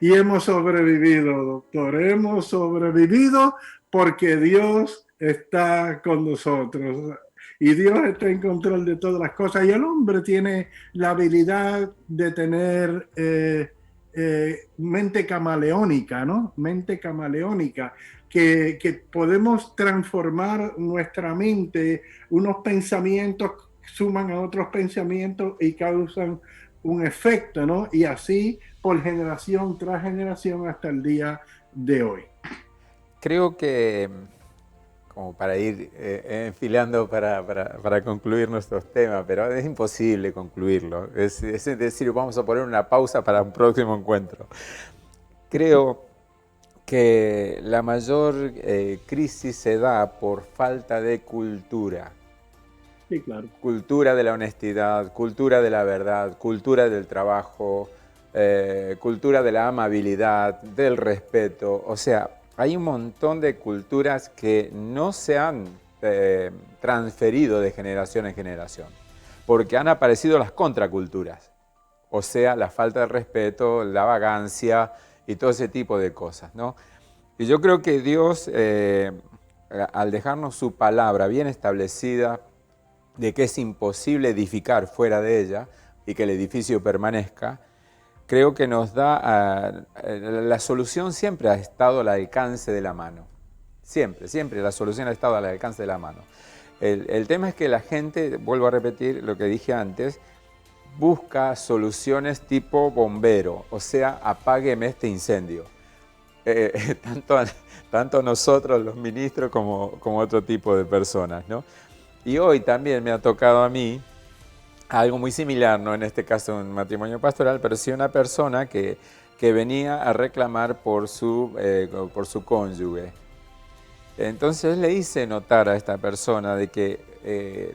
Y hemos sobrevivido, doctor, hemos sobrevivido porque Dios está con nosotros. Y Dios está en control de todas las cosas. Y el hombre tiene la habilidad de tener mente camaleónica, ¿no? Mente camaleónica. Que podemos transformar nuestra mente, unos pensamientos suman a otros pensamientos y causan un efecto, ¿no? Y así por generación tras generación hasta el día de hoy. Creo que, como para ir enfilando para concluir nuestros temas, pero es imposible concluirlo. Es decir, vamos a poner una pausa para un próximo encuentro. Creo que la mayor crisis se da por falta de cultura. Sí, claro. Cultura de la honestidad, cultura de la verdad, cultura del trabajo, cultura de la amabilidad, del respeto. O sea, hay un montón de culturas que no se han transferido de generación en generación, porque han aparecido las contraculturas. O sea, la falta de respeto, la vagancia y todo ese tipo de cosas, ¿no? Y yo creo que Dios, al dejarnos su palabra bien establecida, de que es imposible edificar fuera de ella y que el edificio permanezca, creo que nos da, la solución siempre ha estado al alcance de la mano. Siempre, siempre la solución ha estado al alcance de la mano. El tema es que la gente, vuelvo a repetir lo que dije antes, busca soluciones tipo bombero, o sea, apágueme este incendio. Tanto nosotros, los ministros, como otro tipo de personas, ¿no? Y hoy también me ha tocado a mí algo muy similar, no en este caso un matrimonio pastoral, pero sí una persona que venía a reclamar por su cónyuge. Entonces le hice notar a esta persona de que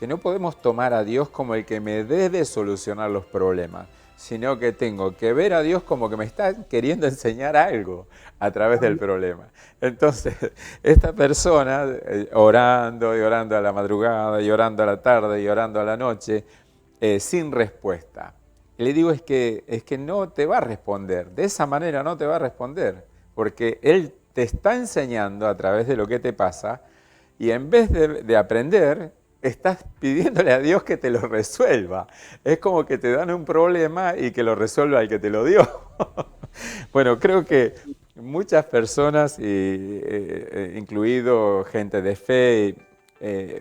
no podemos tomar a Dios como el que me debe solucionar los problemas, sino que tengo que ver a Dios como que me está queriendo enseñar algo a través del problema. Entonces, esta persona, orando y orando a la madrugada, y orando a la tarde, y orando a la noche, sin respuesta. Y le digo, es que no te va a responder, de esa manera no te va a responder, porque Él te está enseñando a través de lo que te pasa, y en vez de aprender, estás pidiéndole a Dios que te lo resuelva. Es como que te dan un problema y que lo resuelva el que te lo dio. Bueno, creo que muchas personas, incluido gente de fe,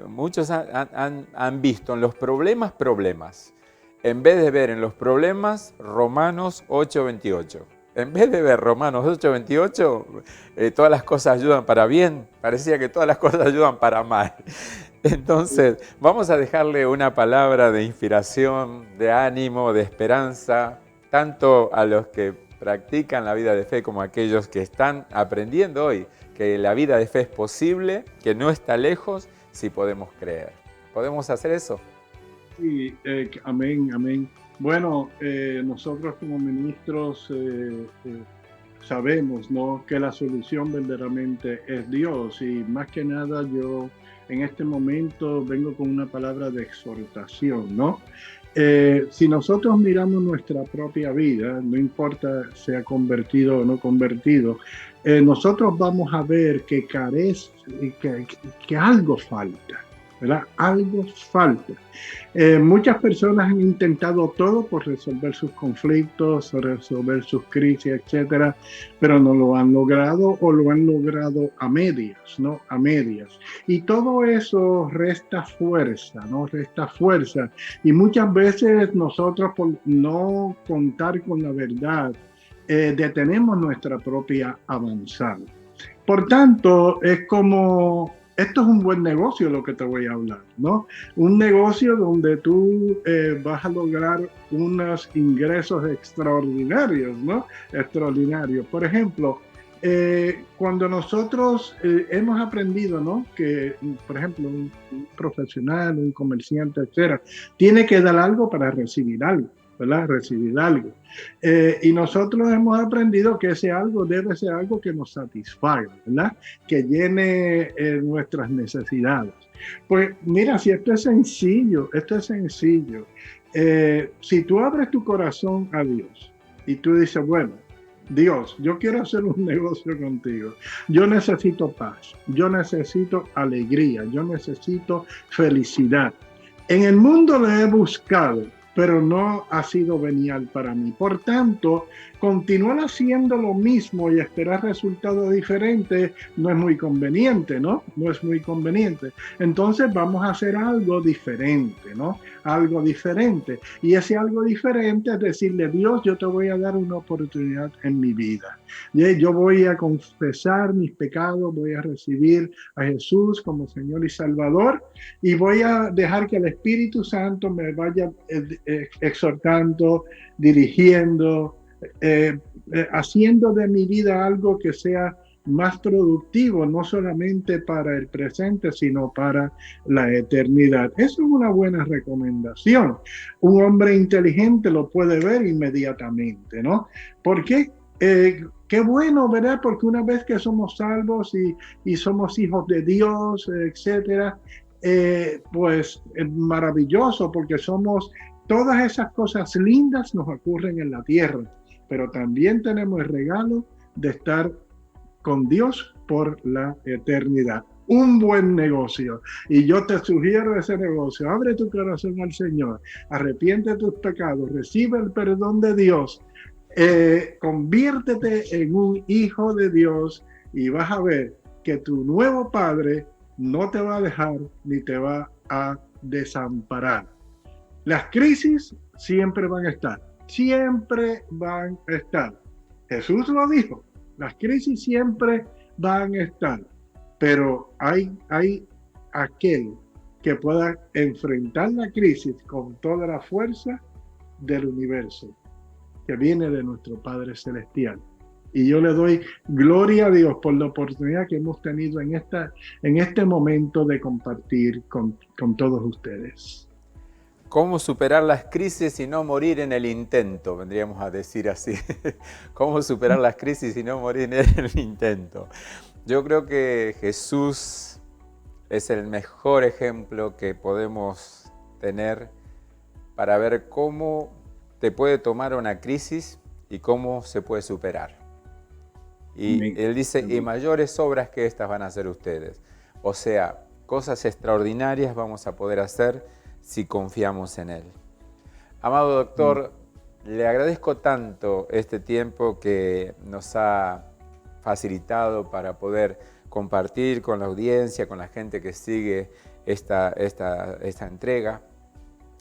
muchos han visto en los problemas, en vez de ver en los problemas Romanos 8:28. En vez de ver Romanos 8:28, todas las cosas ayudan para bien, parecía que todas las cosas ayudan para mal. Entonces, vamos a dejarle una palabra de inspiración, de ánimo, de esperanza, tanto a los que practican la vida de fe como a aquellos que están aprendiendo hoy que la vida de fe es posible, que no está lejos, si podemos creer. ¿Podemos hacer eso? Sí, amén, amén. Bueno, nosotros como ministros sabemos, ¿no?, que la solución verdaderamente es Dios, y más que nada yo en este momento vengo con una palabra de exhortación, ¿no? Si nosotros miramos nuestra propia vida, no importa sea convertido o no convertido, nosotros vamos a ver que carece, que algo falta, ¿verdad? Algo falta. Muchas personas han intentado todo por resolver sus conflictos, resolver sus crisis, etcétera, pero no lo han logrado, o lo han logrado a medias, ¿no? A medias. Y todo eso resta fuerza, ¿no? Resta fuerza. Y muchas veces nosotros, por no contar con la verdad, detenemos nuestra propia avanzada. Por tanto, es como... Esto es un buen negocio lo que te voy a hablar, ¿no? Un negocio donde tú vas a lograr unos ingresos extraordinarios, ¿no? Extraordinarios. Por ejemplo, cuando nosotros hemos aprendido, ¿no?, que, por ejemplo, un profesional, un comerciante, etcétera, tiene que dar algo para recibir algo, ¿verdad? Recibir algo. Y nosotros hemos aprendido que ese algo debe ser algo que nos satisfaga, ¿verdad? Que llene nuestras necesidades. Pues mira, si esto es sencillo, esto es sencillo. Si tú abres tu corazón a Dios y tú dices, bueno, Dios, yo quiero hacer un negocio contigo. Yo necesito paz, yo necesito alegría, yo necesito felicidad. En el mundo lo he buscado, pero no ha sido venial para mí. Por tanto, continuar haciendo lo mismo y esperar resultados diferentes no es muy conveniente, ¿no? No es muy conveniente. Entonces vamos a hacer algo diferente, ¿no? Algo diferente. Y ese algo diferente es decirle, Dios, yo te voy a dar una oportunidad en mi vida. Yo voy a confesar mis pecados, voy a recibir a Jesús como Señor y Salvador, y voy a dejar que el Espíritu Santo me vaya exhortando, dirigiendo, haciendo de mi vida algo que sea más productivo, no solamente para el presente, sino para la eternidad. Eso es una buena recomendación. Un hombre inteligente lo puede ver inmediatamente, ¿no? ¿Por qué? Qué bueno, ¿verdad? Porque una vez que somos salvos y somos hijos de Dios, etcétera, pues es maravilloso, porque somos... Todas esas cosas lindas nos ocurren en la tierra, pero también tenemos el regalo de estar con Dios por la eternidad. Un buen negocio. Y yo te sugiero ese negocio. Abre tu corazón al Señor, arrepiente de tus pecados, recibe el perdón de Dios, conviértete en un hijo de Dios, y vas a ver que tu nuevo Padre no te va a dejar ni te va a desamparar. Las crisis siempre van a estar, siempre van a estar. Jesús lo dijo, las crisis siempre van a estar, pero hay aquel que pueda enfrentar la crisis con toda la fuerza del universo, que viene de nuestro Padre Celestial. Y yo le doy gloria a Dios por la oportunidad que hemos tenido en este momento de compartir con todos ustedes. ¿Cómo superar las crisis y no morir en el intento? Vendríamos a decir así. ¿Cómo superar las crisis y no morir en el intento? Yo creo que Jesús es el mejor ejemplo que podemos tener para ver cómo te puede tomar una crisis y cómo se puede superar. Y Él dice, y mayores obras que estas van a hacer ustedes. O sea, cosas extraordinarias vamos a poder hacer si confiamos en Él. Amado doctor, le agradezco tanto este tiempo que nos ha facilitado para poder compartir con la audiencia, con la gente que sigue esta entrega.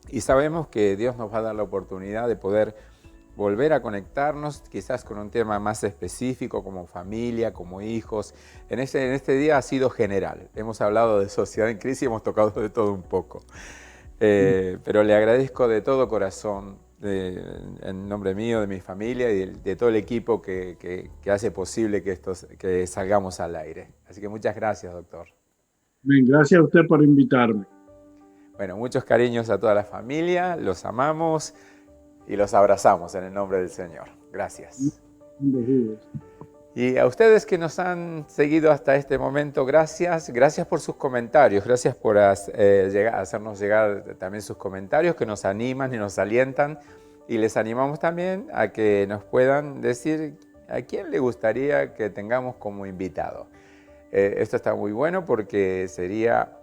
Y sabemos que Dios nos va a dar la oportunidad de poder volver a conectarnos, quizás con un tema más específico, como familia, como hijos. En este día ha sido general. Hemos hablado de sociedad en crisis y hemos tocado de todo un poco. Pero le agradezco de todo corazón, en nombre mío, de mi familia y de todo el equipo que hace posible que salgamos al aire. Así que muchas gracias, doctor. Bien, gracias a usted por invitarme. Bueno, muchos cariños a toda la familia, los amamos y los abrazamos en el nombre del Señor. Gracias. Y a ustedes que nos han seguido hasta este momento, gracias. Gracias por sus comentarios, gracias por hacernos llegar también sus comentarios que nos animan y nos alientan. Y les animamos también a que nos puedan decir a quién le gustaría que tengamos como invitado. Esto está muy bueno porque sería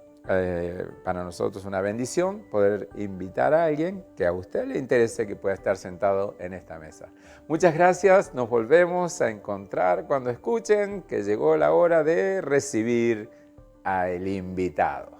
para nosotros una bendición poder invitar a alguien que a usted le interese que pueda estar sentado en esta mesa. Muchas gracias, nos volvemos a encontrar cuando escuchen que llegó la hora de recibir al invitado.